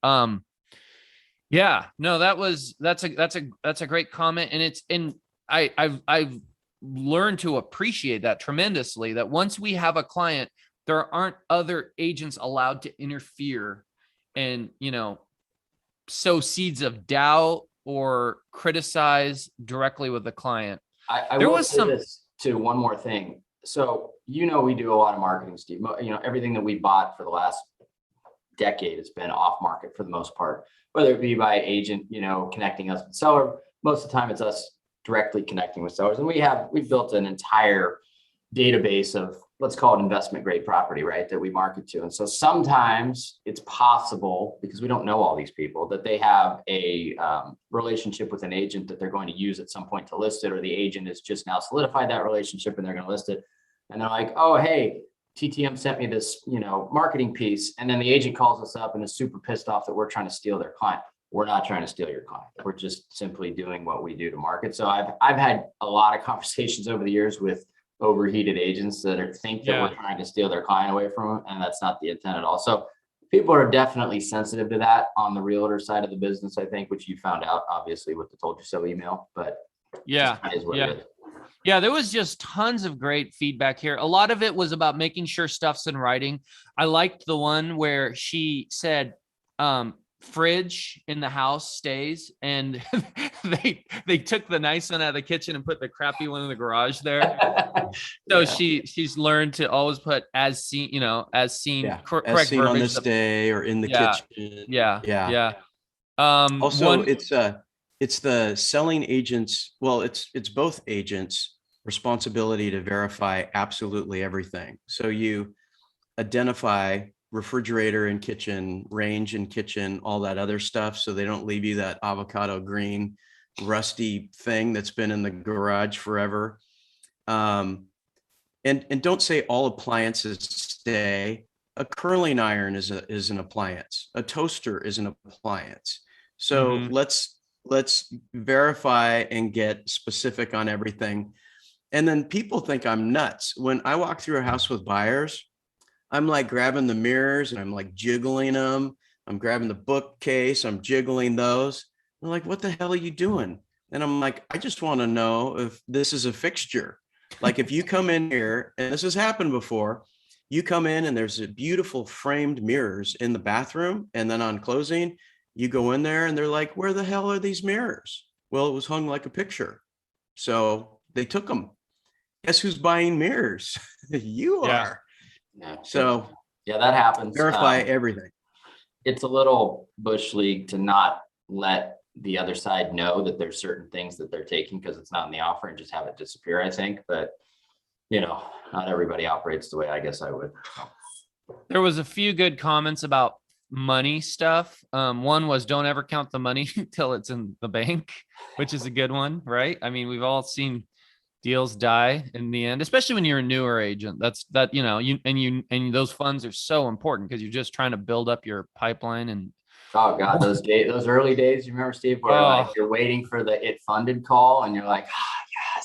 Yeah, no, that's a great comment. And I've learned to appreciate that tremendously, that once we have a client, there aren't other agents allowed to interfere and, sow seeds of doubt or criticize directly with the client. I will say this too, one more thing. So, we do a lot of marketing, Steve. Everything that we bought for the last decade has been off market for the most part, whether it be by agent, connecting us with seller. Most of the time it's us directly connecting with sellers. And we've built an entire database of, let's call it investment grade property, right, that we market to. And so sometimes it's possible, because we don't know all these people, that they have a relationship with an agent that they're going to use at some point to list it, or the agent has just now solidified that relationship and they're going to list it. And they're like, oh, hey, TTM sent me this, marketing piece. And then the agent calls us up and is super pissed off that we're trying to steal their client. We're not trying to steal your client. We're just simply doing what we do to market. So I've had a lot of conversations over the years with overheated agents that think that we're trying to steal their client away from them. And that's not the intent at all. So people are definitely sensitive to that on the realtor side of the business, I think, which you found out obviously with the told you so email, but yeah, it is what it is. Yeah, there was just tons of great feedback here. A lot of it was about making sure stuff's in writing. I liked the one where she said, fridge in the house stays, and they took the nice one out of the kitchen and put the crappy one in the garage there. So she's learned to always put as seen, as seen, Yeah. correct As seen on verbiage. this day or in the Yeah. kitchen. Yeah. Also, it's the selling agents. Well, it's both agents' responsibility to verify absolutely everything. So you identify refrigerator and kitchen, range and kitchen, all that other stuff, so they don't leave you that avocado green, rusty thing that's been in the garage forever. And don't say all appliances stay. A curling iron is an appliance. A toaster is an appliance. So let's verify and get specific on everything. And then people think I'm nuts. When I walk through a house with buyers, I'm like grabbing the mirrors and I'm like jiggling them. I'm grabbing the bookcase. I'm jiggling those. They're like, what the hell are you doing? And I'm like, I just want to know if this is a fixture. Like if you come in here, and this has happened before, you come in and there's a beautiful framed mirrors in the bathroom. And then on closing, you go in there and they're like, where the hell are these mirrors? Well, it was hung like a picture. So they took them. Guess who's buying mirrors? You are. Yeah. So yeah, that happens. Verify everything. It's a little bush league to not let the other side know that there's certain things that they're taking because it's not in the offer and just have it disappear, I think. But, not everybody operates the way I guess I would. There was a few good comments about money stuff. One was don't ever count the money till it's in the bank, which is a good one, right? I mean, we've all seen deals die in the end, especially when you're a newer agent. And those funds are so important because you're just trying to build up your pipeline. And oh god, those early days, you remember, Steve, where like you're waiting for the it funded call and you're like,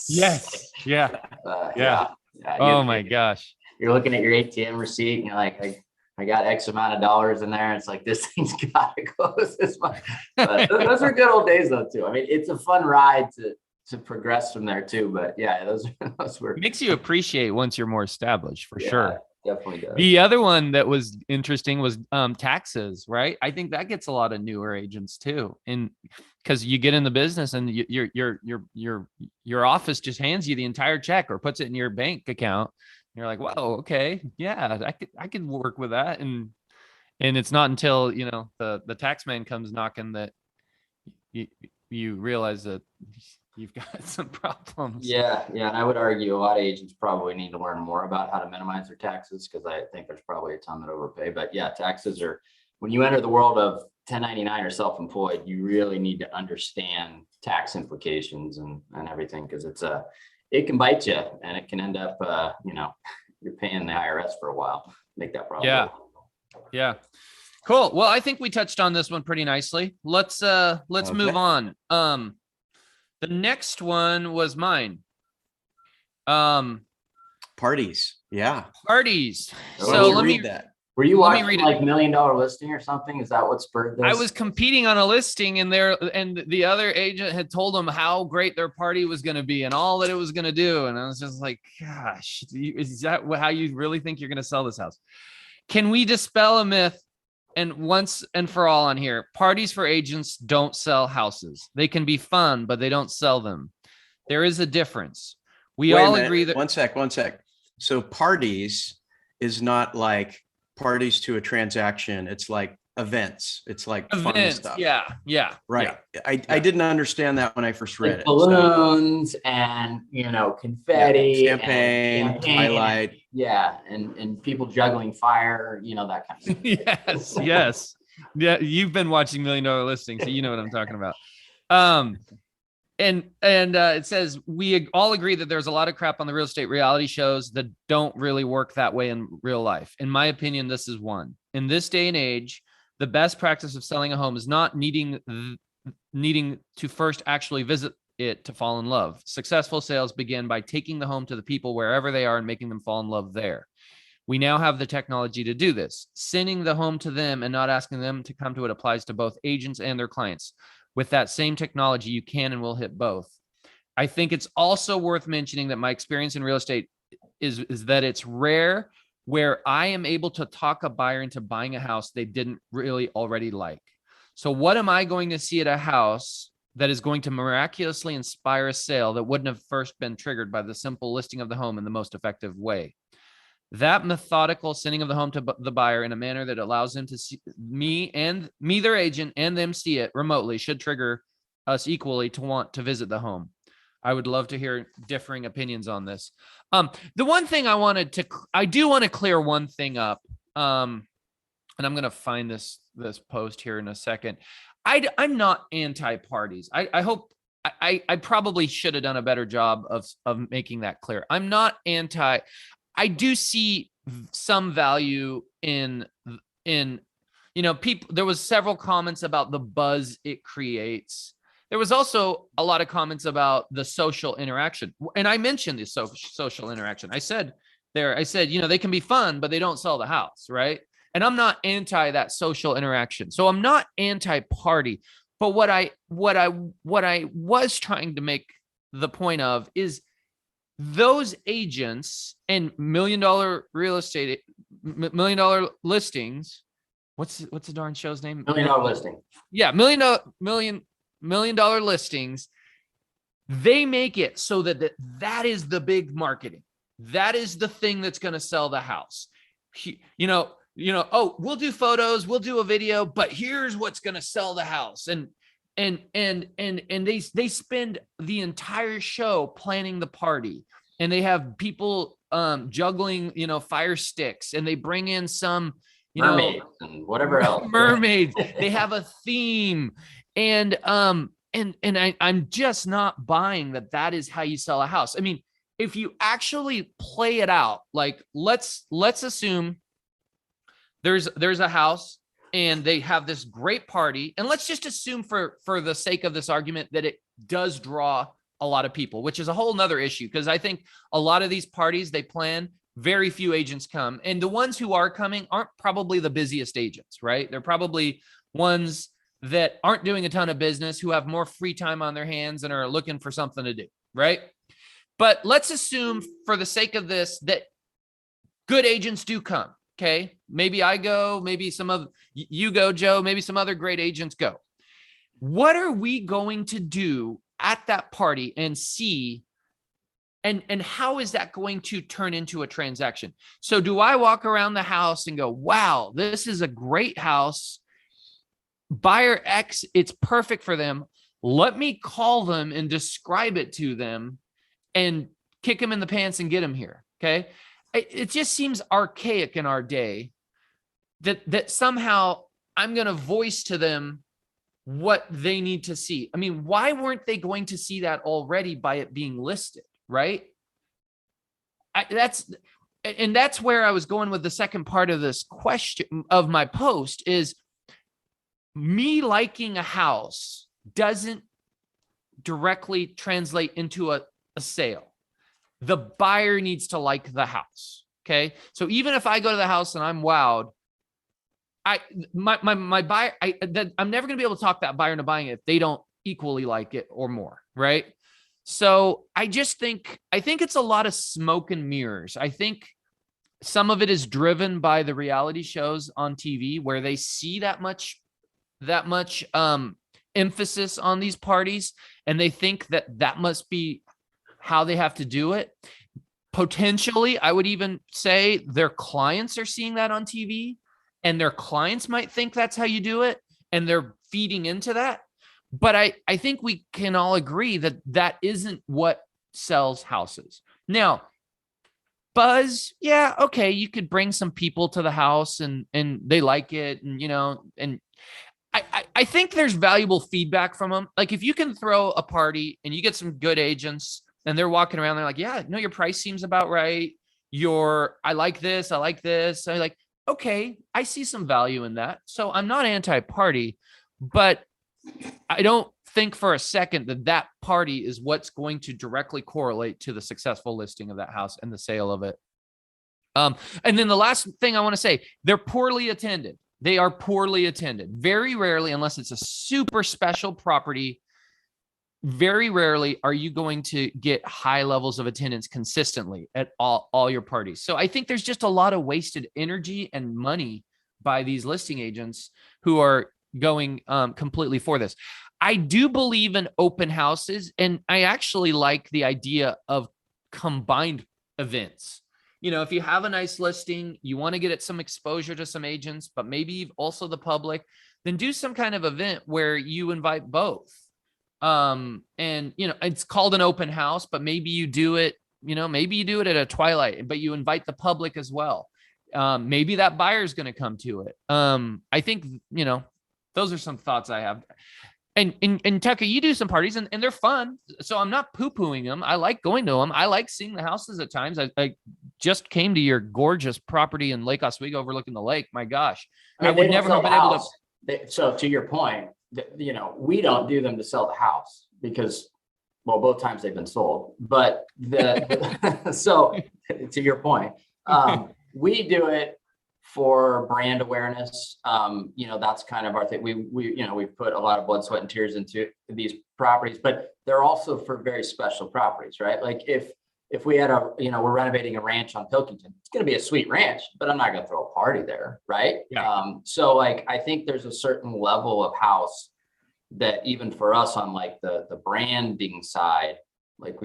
yes. Yeah. Oh my gosh. You're looking at your ATM receipt and you're like, I got X amount of dollars in there. It's like, this thing's got to close this month. But those are good old days though too. I mean, it's a fun ride to progress from there too. But yeah, those were. It makes you appreciate once you're more established for sure. Definitely does. The other one that was interesting was taxes, right? I think that gets a lot of newer agents too. And because you get in the business and your office just hands you the entire check or puts it in your bank account. You're like, whoa, okay. Yeah, I could work with that. And it's not until, the tax man comes knocking that you realize that you've got some problems. Yeah. And I would argue a lot of agents probably need to learn more about how to minimize their taxes because I think there's probably a ton that overpay. But yeah, taxes are, when you enter the world of 1099 or self-employed, you really need to understand tax implications and everything because it can bite you and it can end up, you're paying the IRS for a while. Make that problem. Yeah. Cool. Well, I think we touched on this one pretty nicely. Let's move on. The next one was mine. Parties. Yeah. Parties. So let me read that. Were you watching like $1 Million Listing or something? Is that what spurred this? I was competing on a listing and the other agent had told them how great their party was going to be and all that it was going to do. And I was just like, gosh, is that how you really think you're going to sell this house? Can we dispel a myth? And once and for all on here, parties for agents don't sell houses. They can be fun, but they don't sell them. There is a difference. We all agree that. One sec. So parties is not like parties to a transaction. It's like events. It's like fun stuff. Yeah. Right. Yeah. I didn't understand that when I first read it. Balloons and confetti, champagne, highlight. And people juggling fire, that kind of stuff. Yes. Yeah, you've been watching $1 Million Listing, so you know what I'm talking about. And it says we all agree that there's a lot of crap on the real estate reality shows that don't really work that way in real life. In my opinion, this is one. In this day and age, the best practice of selling a home is not needing to first actually visit it to fall in love. Successful sales begin by taking the home to the people wherever they are and making them fall in love there. We now have the technology to do this. Sending the home to them and not asking them to come to it applies to both agents and their clients. With that same technology, you can and will hit both. I think it's also worth mentioning that my experience in real estate is that it's rare where I am able to talk a buyer into buying a house they didn't really already like. So what am I going to see at a house that is going to miraculously inspire a sale that wouldn't have first been triggered by the simple listing of the home in the most effective way? That methodical sending of the home to the buyer in a manner that allows them to see me, their agent, and them see it remotely should trigger us equally to want to visit the home. I would love to hear differing opinions on this. The one thing I do want to clear one thing up. And I'm going to find this post here in a second. I'm not anti-parties. I hope I probably should have done a better job of making that clear. I'm not anti. I do see some value in people. There was several comments about the buzz it creates. There was also a lot of comments about the social interaction. And I mentioned the social interaction. I said, they can be fun, but they don't sell the house, right? And I'm not anti that social interaction. So I'm not anti-party. But what I was trying to make the point of is those agents and $1 million real estate, $1 million listings. What's the darn show's name? $1 million listing. Yeah, $1 million listings. They make it so that is the big marketing. That is the thing that's going to sell the house. Oh, we'll do photos, we'll do a video, but here's what's going to sell the house. And they spend the entire show planning the party, and they have people juggling, fire sticks, and they bring in some, mermaids and whatever else. Mermaids. They have a theme. And I'm just not buying that is how you sell a house. I mean, if you actually play it out, like let's assume there's a house and they have this great party, and let's just assume for the sake of this argument that it does draw a lot of people, which is a whole nother issue, because I think a lot of these parties they plan, very few agents come, and the ones who are coming aren't probably the busiest agents, right? They're probably ones that aren't doing a ton of business, who have more free time on their hands and are looking for something to do, right? But let's assume for the sake of this that good agents do come. Okay, maybe I go, maybe some of you go, Joe, maybe some other great agents go. What are we going to do at that party and see, and how is that going to turn into a transaction? So do I walk around the house and go, wow, this is a great house, buyer X, it's perfect for them. Let me call them and describe it to them and kick them in the pants and get them here. Okay. It just seems archaic in our day that somehow I'm going to voice to them what they need to see. I mean, why weren't they going to see that already by it being listed, right? That's where I was going with the second part of this question of my post is me liking a house doesn't directly translate into a sale. The buyer needs to like the house. Okay. So even if I go to the house and I'm wowed, my buyer, I'm never going to be able to talk that buyer into buying it if they don't equally like it or more. Right. So I think it's a lot of smoke and mirrors. I think some of it is driven by the reality shows on TV where they see that much emphasis on these parties, and they think that must be how they have to do it. Potentially, I would even say their clients are seeing that on TV, and their clients might think that's how you do it, and they're feeding into that. But I think we can all agree that isn't what sells houses. Now, buzz, yeah, okay, you could bring some people to the house and they like it, and I think there's valuable feedback from them. Like if you can throw a party and you get some good agents and they're walking around, they're like, yeah, no, your price seems about right. I like this. I'm like, okay, I see some value in that. So I'm not anti-party, but I don't think for a second that party is what's going to directly correlate to the successful listing of that house and the sale of it. And then the last thing I want to say, they're poorly attended. They are poorly attended. Very rarely, unless it's a super special property, very rarely are you going to get high levels of attendance consistently at all your parties. So I think there's just a lot of wasted energy and money by these listing agents who are completely for this. I do believe in open houses, and I actually like the idea of combined events. If you have a nice listing, you want to get it some exposure to some agents, but maybe also the public, then do some kind of event where you invite both. And it's called an open house, but maybe you do it, at a twilight, but you invite the public as well. Maybe that buyer is going to come to it. I think, those are some thoughts I have. And Tucker, you do some parties and they're fun. So I'm not poo-pooing them. I like going to them. I like seeing the houses at times. I just came to your gorgeous property in Lake Oswego overlooking the lake. My gosh. I would never have been able to. So to your point, we don't do them to sell the house because, well, both times they've been sold, but so to your point, we do it for brand awareness. That's kind of our thing. We've put a lot of blood, sweat, and tears into these properties, but they're also for very special properties, right? Like if we had we're renovating a ranch on Pilkington, it's going to be a sweet ranch, but I'm not going to throw a party there, right? Yeah. So like, I think there's a certain level of house that even for us on like the branding side, like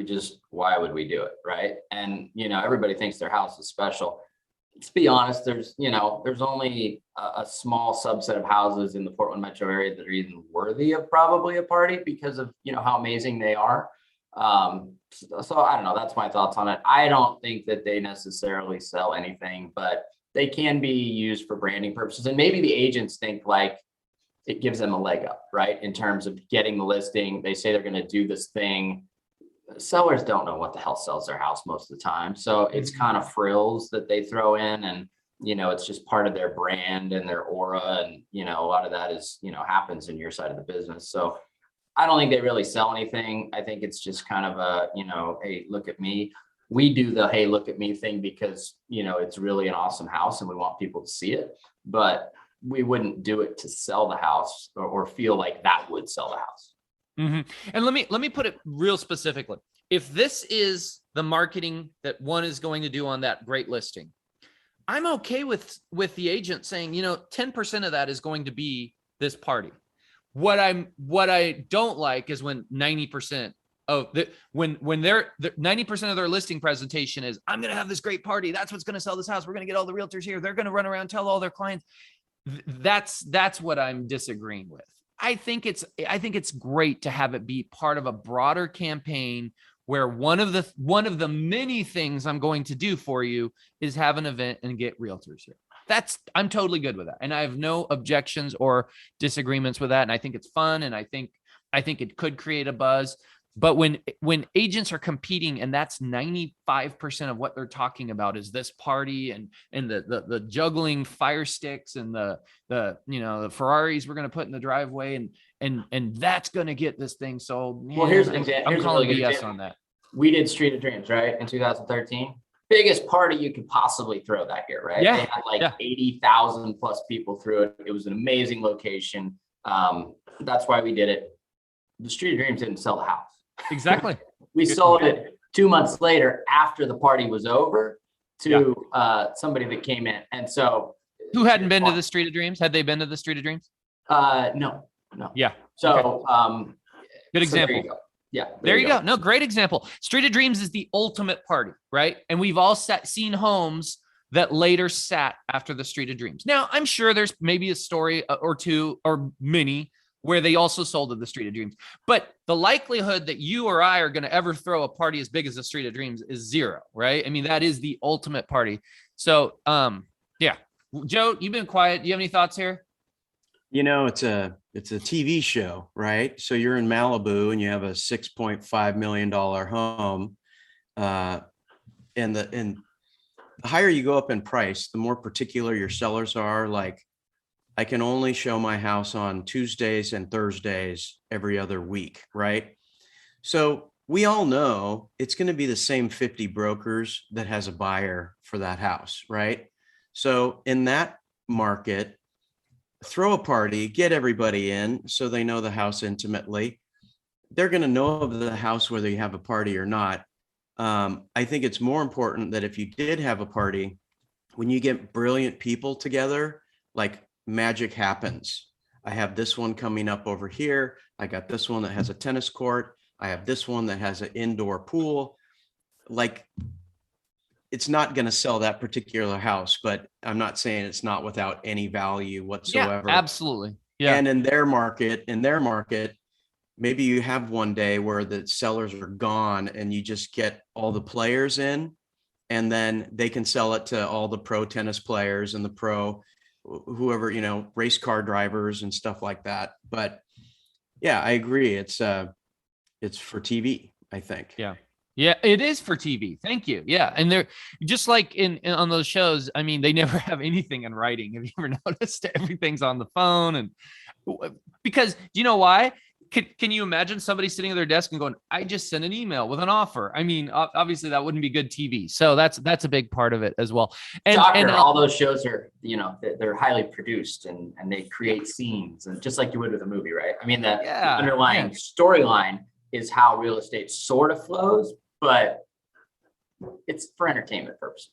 why would we do it, right? And everybody thinks their house is special. Let's be honest, there's only a small subset of houses in the Portland metro area that are even worthy of probably a party because of, how amazing they are. So I don't know, that's my thoughts on it. I don't think that they necessarily sell anything, but they can be used for branding purposes. And maybe the agents think like it gives them a leg up, right? In terms of getting the listing, they say they're going to do this thing. Sellers don't know what the hell sells their house most of the time. So it's kind of frills that they throw in and, it's just part of their brand and their aura. And, a lot of that is, happens in your side of the business. So I don't think they really sell anything. I think it's just kind of a, hey, look at me. We do the, hey, look at me thing because, it's really an awesome house and we want people to see it, but we wouldn't do it to sell the house or feel like that would sell the house. Mm-hmm. And let me put it real specifically. If this is the marketing that one is going to do on that great listing, I'm okay with the agent saying, 10% of that is going to be this party. What I don't like is when 90% of when they're 90% of their listing presentation is, I'm going to have this great party. That's what's going to sell this house. We're going to get all the realtors here. They're going to run around, tell all their clients. That's what I'm disagreeing with. I think it's great to have it be part of a broader campaign where one of the many things I'm going to do for you is have an event and get realtors here. I'm totally good with that. And I have no objections or disagreements with that. And I think it's fun. And I think it could create a buzz. But when agents are competing and that's 95% of what they're talking about is this party and the juggling fire sticks and the Ferraris we're going to put in the driveway and that's going to get this thing sold. Well, here's an example. I'm calling BS on that. We did Street of Dreams, right? In 2013. Biggest party you could possibly throw that year, right? Yeah. They had 80,000 plus people through it. It was an amazing location. That's why we did it. The Street of Dreams didn't sell the house. Exactly. We sold it 2 months later after the party was over to somebody that came in. And so who hadn't been to the Street of Dreams? Had they been to the Street of Dreams? No. Yeah. So good example. So yeah. There you go. No, great example. Street of Dreams is the ultimate party, right? And we've all seen homes that later sat after the Street of Dreams. Now, I'm sure there's maybe a story or two or many where they also sold at the Street of Dreams. But the likelihood that you or I are going to ever throw a party as big as the Street of Dreams is zero, right? I mean, that is the ultimate party. So, yeah. Joe, you've been quiet. Do you have any thoughts here? It's a TV show, right? So you're in Malibu and you have a $6.5 million home. And the higher you go up in price, the more particular your sellers are. Like, I can only show my house on Tuesdays and Thursdays every other week, right? So we all know it's going to be the same 50 brokers that has a buyer for that house, right? So in that market, throw a party, get everybody in so they know the house intimately. They're going to know of the house whether you have a party or not. I think it's more important that if you did have a party, when you get brilliant people together, like magic happens. I have this one coming up over here. I got this one that has a tennis court. I have this one that has an indoor pool. Like, it's not going to sell that particular house, but I'm not saying it's not without any value whatsoever. Yeah, absolutely. Yeah. And in their market, maybe you have one day where the sellers are gone and you just get all the players in, and then they can sell it to all the pro tennis players and the pro whoever, race car drivers and stuff like that. But yeah, I agree. It's for TV, I think. Yeah. Yeah, it is for TV. Thank you. Yeah. And they're just like on those shows. I mean, they never have anything in writing. Have you ever noticed? Everything's on the phone. And because do you know why? Can you imagine somebody sitting at their desk and going, I just sent an email with an offer? I mean, obviously that wouldn't be good TV. So that's a big part of it as well. And all those shows are, they're highly produced and they create scenes, and just like you would with a movie, right? I mean, the underlying storyline is how real estate sort of flows, but it's for entertainment purposes.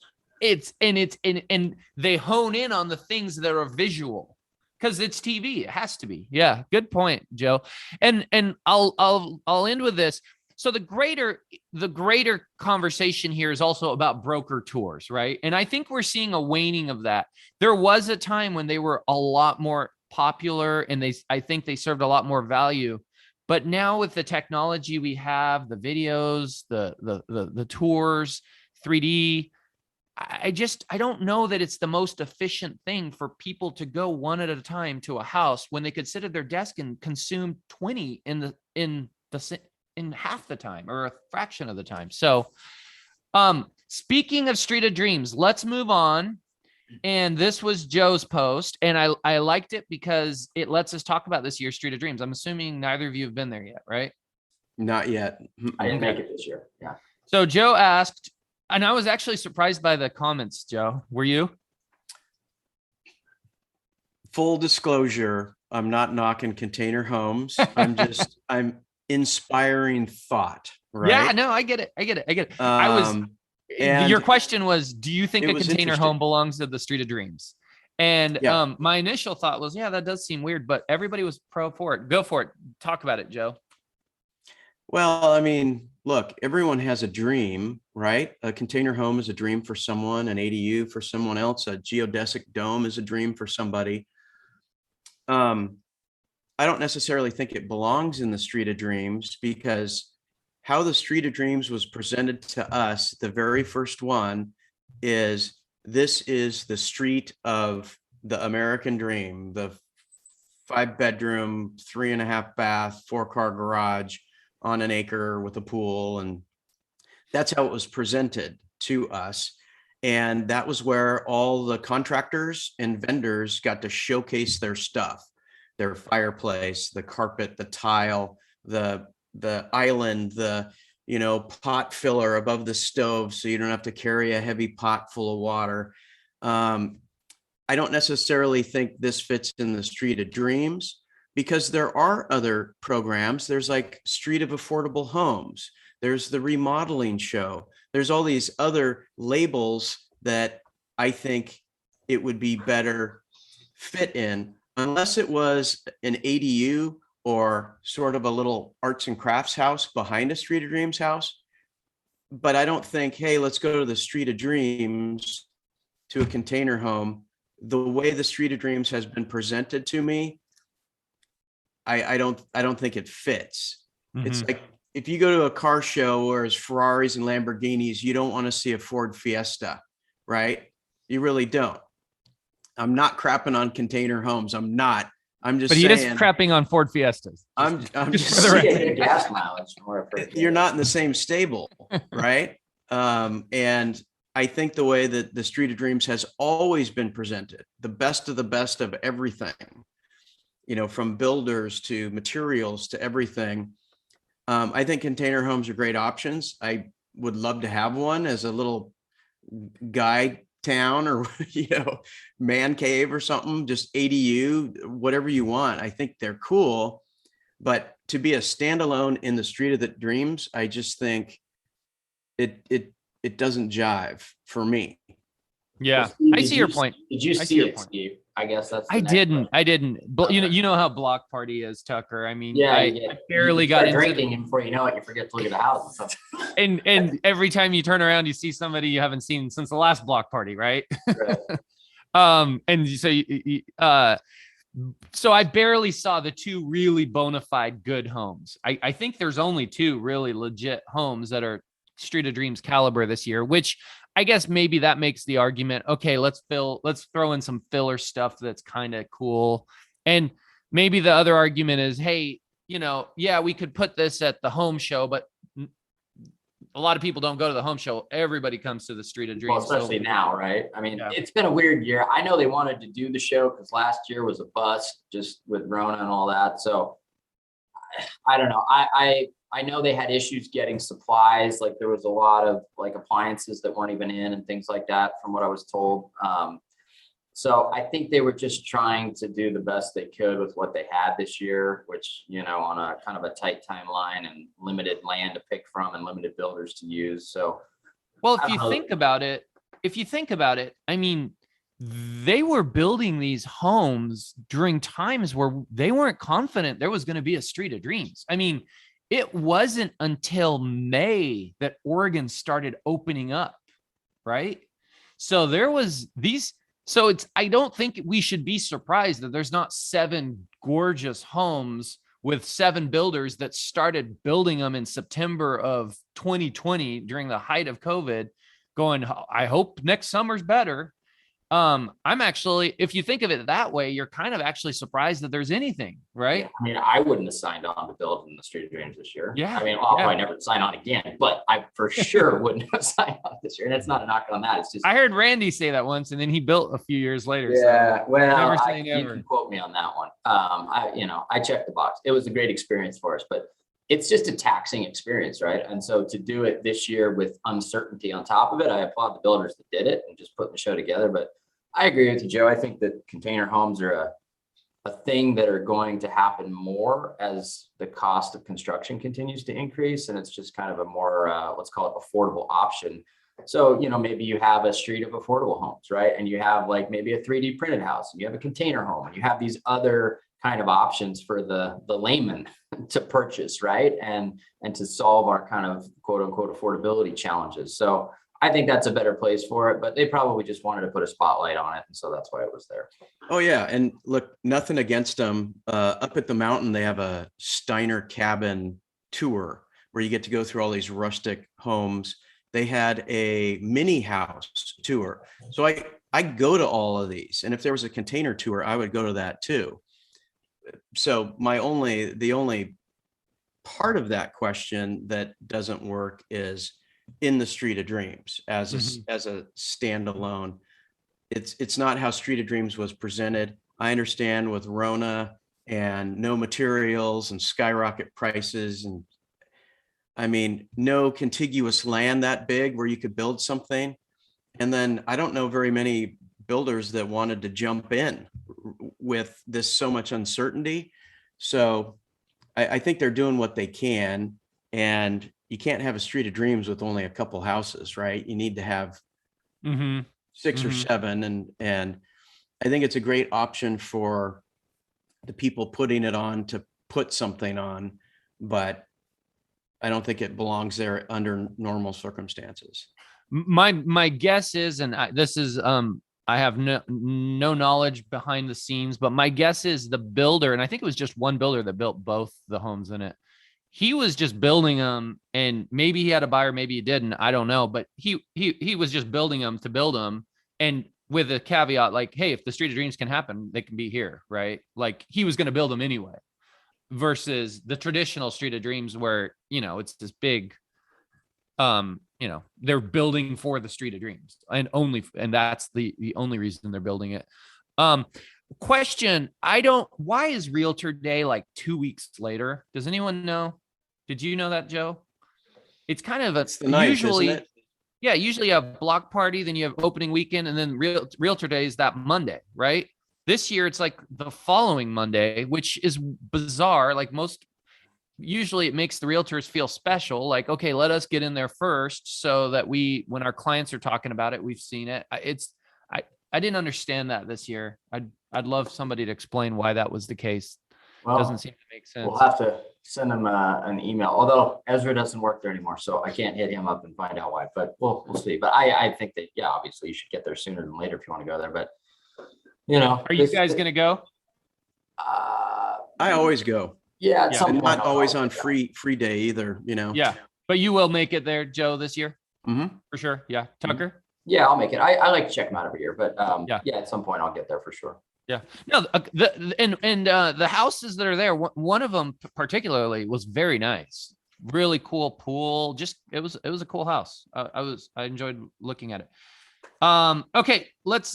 And they hone in on the things that are visual. Because it's TV, it has to be. Yeah, good point, Joe. And I'll end with this. So the greater conversation here is also about broker tours, right? And I think we're seeing a waning of that. There was a time when they were a lot more popular, and I think they served a lot more value. But now with the technology we have, the videos, the tours, 3D. I don't know that it's the most efficient thing for people to go one at a time to a house when they could sit at their desk and consume 20 in half the time or a fraction of the time. So, speaking of Street of Dreams, let's move on. And this was Joe's post, and I liked it because it lets us talk about this year's Street of Dreams. I'm assuming neither of you have been there yet, right? Not yet. I didn't make it this year. Yeah. So Joe asked, and I was actually surprised by the comments, Joe. Were you? Full disclosure, I'm not knocking container homes. I'm inspiring thought, right? Yeah, no, I get it. Your question was, do you think a container home belongs to the Street of Dreams? And my initial thought was, yeah, that does seem weird, but everybody was pro for it. Go for it. Talk about it, Joe. Well, I mean, look, everyone has a dream, right? A container home is a dream for someone, an ADU for someone else, a geodesic dome is a dream for somebody. I don't necessarily think it belongs in the Street of Dreams, because how the Street of Dreams was presented to us, the very first one, is this is the street of the American dream, the 5-bedroom, 3.5 bath, 4-car garage on an acre with a pool. And that's how it was presented to us. And that was where all the contractors and vendors got to showcase their stuff, their fireplace, the carpet, the tile, the island, the pot filler above the stove, so you don't have to carry a heavy pot full of water. I don't necessarily think this fits in the Street of Dreams, because there are other programs. There's like Street of Affordable Homes. There's the remodeling show. There's all these other labels that I think it would be better fit in, unless it was an ADU or sort of a little arts and crafts house behind a Street of Dreams house. But I don't think, hey, let's go to the Street of Dreams to a container home. The way the Street of Dreams has been presented to me, I don't think it fits. Mm-hmm. It's like, if you go to a car show where it's Ferraris and Lamborghinis, you don't want to see a Ford Fiesta, right? You really don't. I'm not crapping on container homes. I'm not. I'm just saying. But he is crapping on Ford Fiestas. I'm just saying. Gas mileage. You're not in the same stable, right? And I think the way that the Street of Dreams has always been presented, the best of everything, from builders to materials to everything. I think container homes are great options. I would love to have one as a little guide town, or man cave or something, just ADU, whatever you want. I think they're cool, but to be a standalone in the Street of the Dreams, I just think it doesn't jive for me. Yeah, I see your point. Did you see it, Steve? I guess that's the I next didn't. question. I didn't. But Okay. you know how block party is, Tucker. I mean, Yeah, I barely you got start into drinking, and before you know it, you forget to look at the house. and every time you turn around, you see somebody you haven't seen since the last block party, right? Right. And so I barely saw the two really bona fide good homes. I think there's only two really legit homes that are Street of Dreams caliber this year, which I guess maybe that makes the argument. Okay, let's throw in some filler stuff that's kind of cool. And maybe the other argument is, hey, yeah, we could put this at the home show, but a lot of people don't go to the home show. Everybody comes to the Street of Dreams. Well, especially now, right? I mean, Yeah. It's been a weird year. I know they wanted to do the show because last year was a bust just with Rona and all that. So I don't know. I know they had issues getting supplies. Like there was a lot of like appliances that weren't even in and things like that from what I was told. So I think they were just trying to do the best they could with what they had this year, which, on a kind of a tight timeline and limited land to pick from and limited builders to use. So, well, if you think about it, I mean, they were building these homes during times where they weren't confident there was going to be a Street of Dreams. I mean, it wasn't until May that Oregon started opening up, right? So there was these. So I don't think we should be surprised that there's not 7 gorgeous homes with 7 builders that started building them in September of 2020 during the height of COVID going, I hope next summer's better. I'm actually, if you think of it that way, you're kind of actually surprised that there's anything, right? Yeah, I mean, I wouldn't have signed on to build in the Street of Dreams this year. Yeah. I mean, I'll probably never sign on again, but I for sure wouldn't have signed on this year. And it's not a knock on that. It's just I heard Randy say that once, and then he built a few years later. Yeah, so well, never say you never. can quote me on that one. I checked the box. It was a great experience for us, but it's just a taxing experience, right? And so to do it this year with uncertainty on top of it, I applaud the builders that did it and just putting the show together. But I agree with you, Joe. I think that container homes are a thing that are going to happen more as the cost of construction continues to increase. And it's just kind of a more, let's call it affordable option. So, maybe you have a street of affordable homes, right? And you have like maybe a 3D printed house and you have a container home and you have these other kind of options for the layman to purchase, right? And to solve our kind of quote unquote affordability challenges. So I think that's a better place for it, but they probably just wanted to put a spotlight on it. And so that's why it was there. Oh yeah. And look, nothing against them. Up at the mountain, they have a Steiner cabin tour where you get to go through all these rustic homes. They had a mini house tour. So I go to all of these. And if there was a container tour, I would go to that too. So the only part of that question that doesn't work is in the Street of Dreams as a standalone. It's not how Street of Dreams was presented. I understand with Rona and no materials and skyrocket prices, and I mean, no contiguous land that big where you could build something. And then I don't know very many builders that wanted to jump in with this so much uncertainty. So I think they're doing what they can, and you can't have a Street of Dreams with only a couple houses, right? You need to have 6 or 7. And I think it's a great option for the people putting it on to put something on, but I don't think it belongs there under normal circumstances. My guess is, and this is, I have no knowledge behind the scenes, but my guess is the builder, and I think it was just one builder that built both the homes in it. He was just building them, and maybe he had a buyer, maybe he didn't. I don't know, but he was just building them to build them, and with a caveat like, hey, if the Street of Dreams can happen, they can be here, right? Like he was going to build them anyway, versus the traditional Street of Dreams where it's this big, they're building for the Street of Dreams and that's the only reason they're building it. Question: why is Realtor Day like 2 weeks later? Does anyone know? Did you know that, Joe? It's kind of It's the ninth, usually, isn't it? yeah, usually you have block party, then you have opening weekend, and then Realtor Day is that Monday, right? This year it's like the following Monday, which is bizarre. Like usually it makes the realtors feel special. Like, okay, let us get in there first so that when our clients are talking about it, we've seen it. didn't understand that this year. I'd love somebody to explain why that was the case. Well, Doesn't seem to make sense. we'll have to send him an email, although Ezra doesn't work there anymore, so I can't hit him up and find out why, but we'll see. But I think that, yeah, obviously you should get there sooner than later if you want to go there, but Are you guys going to go? I always go. Yeah, at Yeah. some I'm point not I'll always probably on go. free day either, Yeah, but you will make it there, Joe, this year Mhm. for sure. Yeah. Tucker. Yeah, I'll make it. I like to check them out every year, but Yeah. yeah, at some point I'll get there for sure. Yeah. No, the houses that are there, one of them particularly was very nice. Really cool pool. Just it was a cool house. I enjoyed looking at it. Okay, let's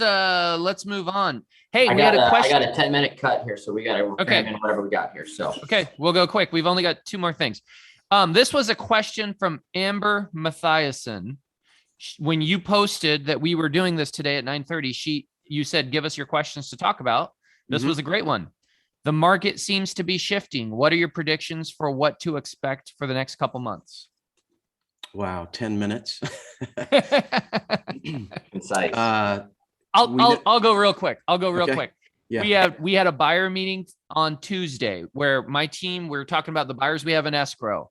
move on. Hey, we had a I question. got a 10-minute cut here, so we got to Okay. cram in whatever we got here. So Okay, we'll go quick. We've only got 2 more things. This was a question from Amber Mathiasen. When you posted that we were doing this today at 9:30, you said, give us your questions to talk about. This was a great one. The market seems to be shifting. What are your predictions for what to expect for the next couple months? Wow, 10 minutes. concise. I'll go real quick. Okay. Quick. Yeah. We had a buyer meeting on Tuesday where my team, we were talking about the buyers we have in escrow.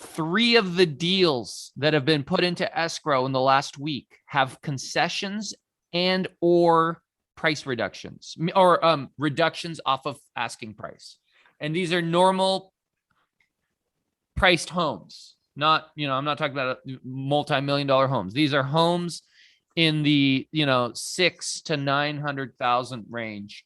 3 of the deals that have been put into escrow in the last week have concessions and or price reductions or reductions off of asking price. And these are normal priced homes, not, I'm not talking about multi-million-dollar homes. These are homes in the, 600,000 to 900,000 range.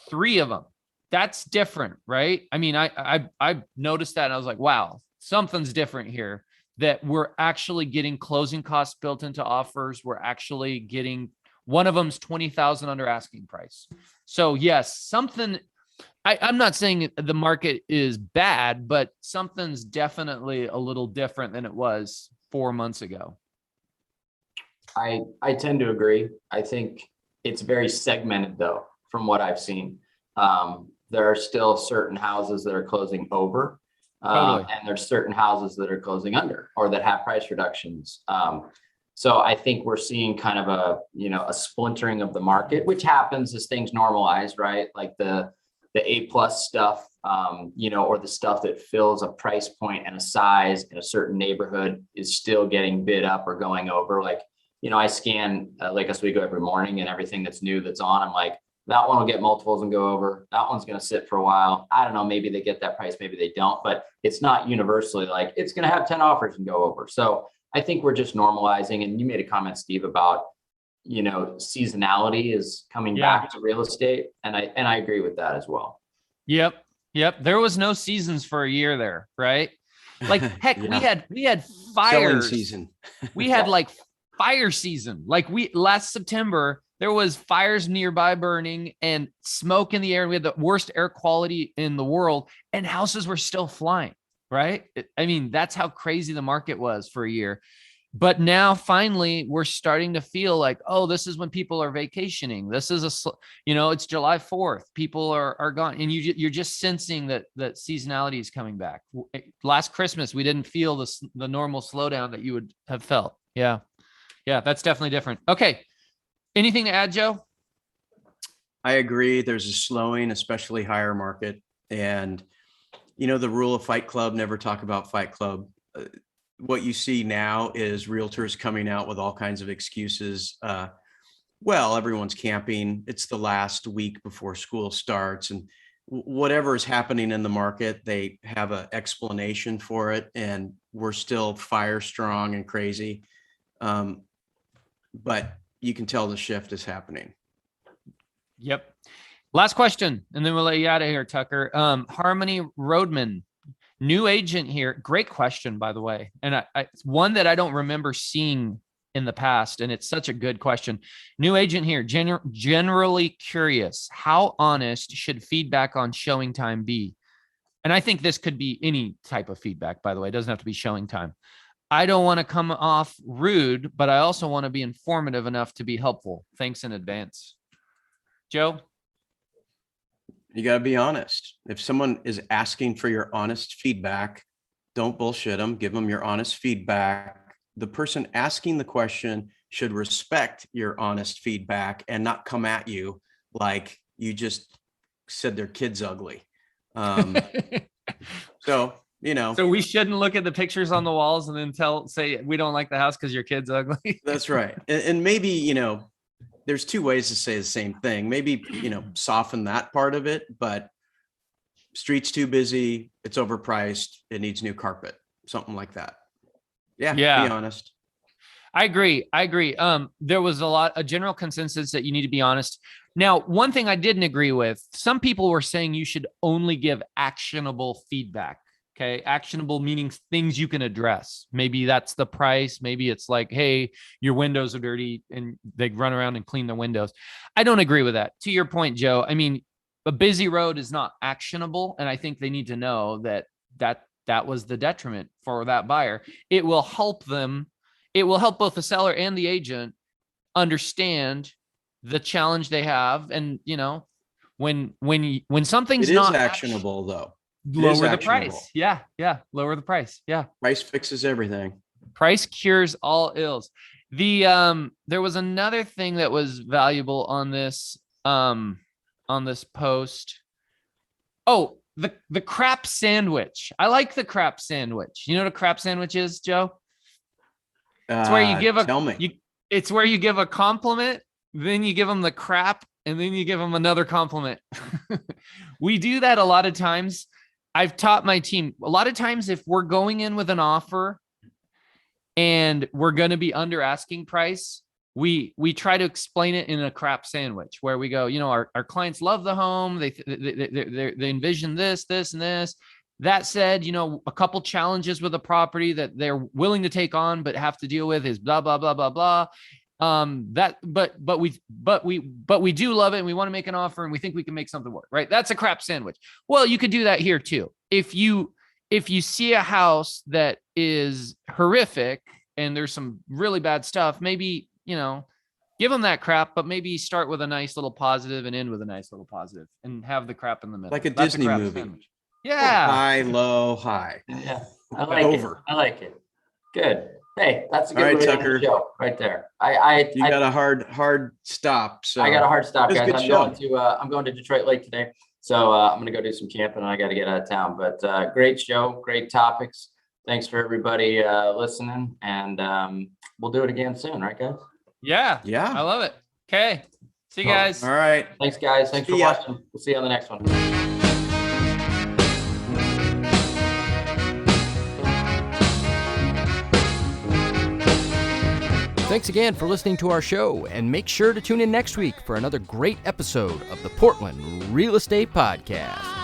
3 of them. That's different, right? I mean, I noticed that and I was like, wow, something's different here, that we're actually getting closing costs built into offers. We're actually getting, one of them's 20,000 under asking price. So yes, something, I'm not saying the market is bad, but something's definitely a little different than it was 4 months ago. I tend to agree. I think it's very segmented though, from what I've seen. There are still certain houses that are closing over, Totally. and there's certain houses that are closing under or that have price reductions. So I think we're seeing kind of a splintering of the market, which happens as things normalize, right? Like the A+ stuff, or the stuff that fills a price point and a size in a certain neighborhood is still getting bid up or going over. Like, I scan Lake Oswego every morning, and everything that's new that's on, I'm like, that one will get multiples and go over. That one's going to sit for a while. I don't know. Maybe they get that price, maybe they don't, but it's not universally like it's going to have 10 offers and go over. So I think we're just normalizing. And you made a comment, Steve, about, seasonality is coming back to real estate. And I agree with that as well. Yep. There was no seasons for a year there, right? Like, heck, Yeah. we had Selling fires. season. We had like fire season. Like last September, there was fires nearby burning and smoke in the air. We had the worst air quality in the world, and houses were still flying, right? I mean, that's how crazy the market was for a year. But now finally we're starting to feel like, oh, this is when people are vacationing. This is it's July 4th. People are gone. And you're just sensing that seasonality is coming back. Last Christmas, we didn't feel the normal slowdown that you would have felt. Yeah. That's definitely different. Okay. Anything to add, Joe? I agree. There's a slowing, especially higher market. And, the rule of Fight Club, never talk about Fight Club. What you see now is realtors coming out with all kinds of excuses. Everyone's camping. It's the last week before school starts, and whatever is happening in the market, they have an explanation for it. And we're still fire strong and crazy. But you can tell the shift is happening. Yep. Last question, and then we'll let you out of here, Tucker. Harmony Roadman, new agent here. Great question, by the way. And it's one that I don't remember seeing in the past, and it's such a good question. New agent here, generally curious, how honest should feedback on showing time be? And I think this could be any type of feedback, by the way. It doesn't have to be showing time. I don't want to come off rude, but I also want to be informative enough to be helpful. Thanks in advance. Joe? You got to be honest. If someone is asking for your honest feedback, don't bullshit them. Give them your honest feedback. The person asking the question should respect your honest feedback and not come at you like you just said their kid's ugly. So, So we shouldn't look at the pictures on the walls and then say we don't like the house because your kid's ugly. that's right. And maybe, there's two ways to say the same thing. Maybe, soften that part of it, but street's too busy. It's overpriced. It needs new carpet, something like that. Yeah. Yeah. Be honest. I agree. There was a general consensus that you need to be honest. Now, one thing I didn't agree with, some people were saying you should only give actionable feedback. Okay. Actionable meaning things you can address. Maybe that's the price. Maybe it's like, hey, your windows are dirty, and they run around and clean the windows. I don't agree with that. To your point, Joe, I mean, a busy road is not actionable. And I think they need to know that was the detriment for that buyer. It will help them. It will help both the seller and the agent understand the challenge they have. And, when something's It is not actionable though. lower the price. Yeah. Lower the price. Yeah. Price fixes everything. Price cures all ills. There was another thing that was valuable on this post. Oh, the crap sandwich. I like the crap sandwich. You know what a crap sandwich is, Joe? It's where you give it's where you give a compliment, then you give them the crap, and then you give them another compliment. We do that a lot of times. I've taught my team a lot of times, if we're going in with an offer and we're going to be under asking price, we try to explain it in a crap sandwich where we go, our clients love the home. They envision this, and this. That said, a couple challenges with a property that they're willing to take on but have to deal with is blah blah blah blah blah. But we do love it, and we want to make an offer, and we think we can make something work. Right? That's a crap sandwich. Well, you could do that here too. If you see a house that is horrific and there's some really bad stuff, maybe give them that crap, but maybe start with a nice little positive and end with a nice little positive, and have the crap in the middle. Like a Disney movie. Sandwich. Yeah. High, low, high. Yeah. I like it. Good. Hey, that's a good All right, way to end Tucker. the show right there. You got a hard stop. So I got a hard stop, It was a guys. good I'm going to Detroit Lake today. So I'm going to go do some camping, and I got to get out of town, but great show, great topics. Thanks for everybody listening, and we'll do it again soon. Right, guys? Yeah. I love it. Okay. See you guys. All right. Thanks, guys. Thanks for watching. We'll see you on the next one. Thanks again for listening to our show, and make sure to tune in next week for another great episode of the Portland Real Estate Podcast.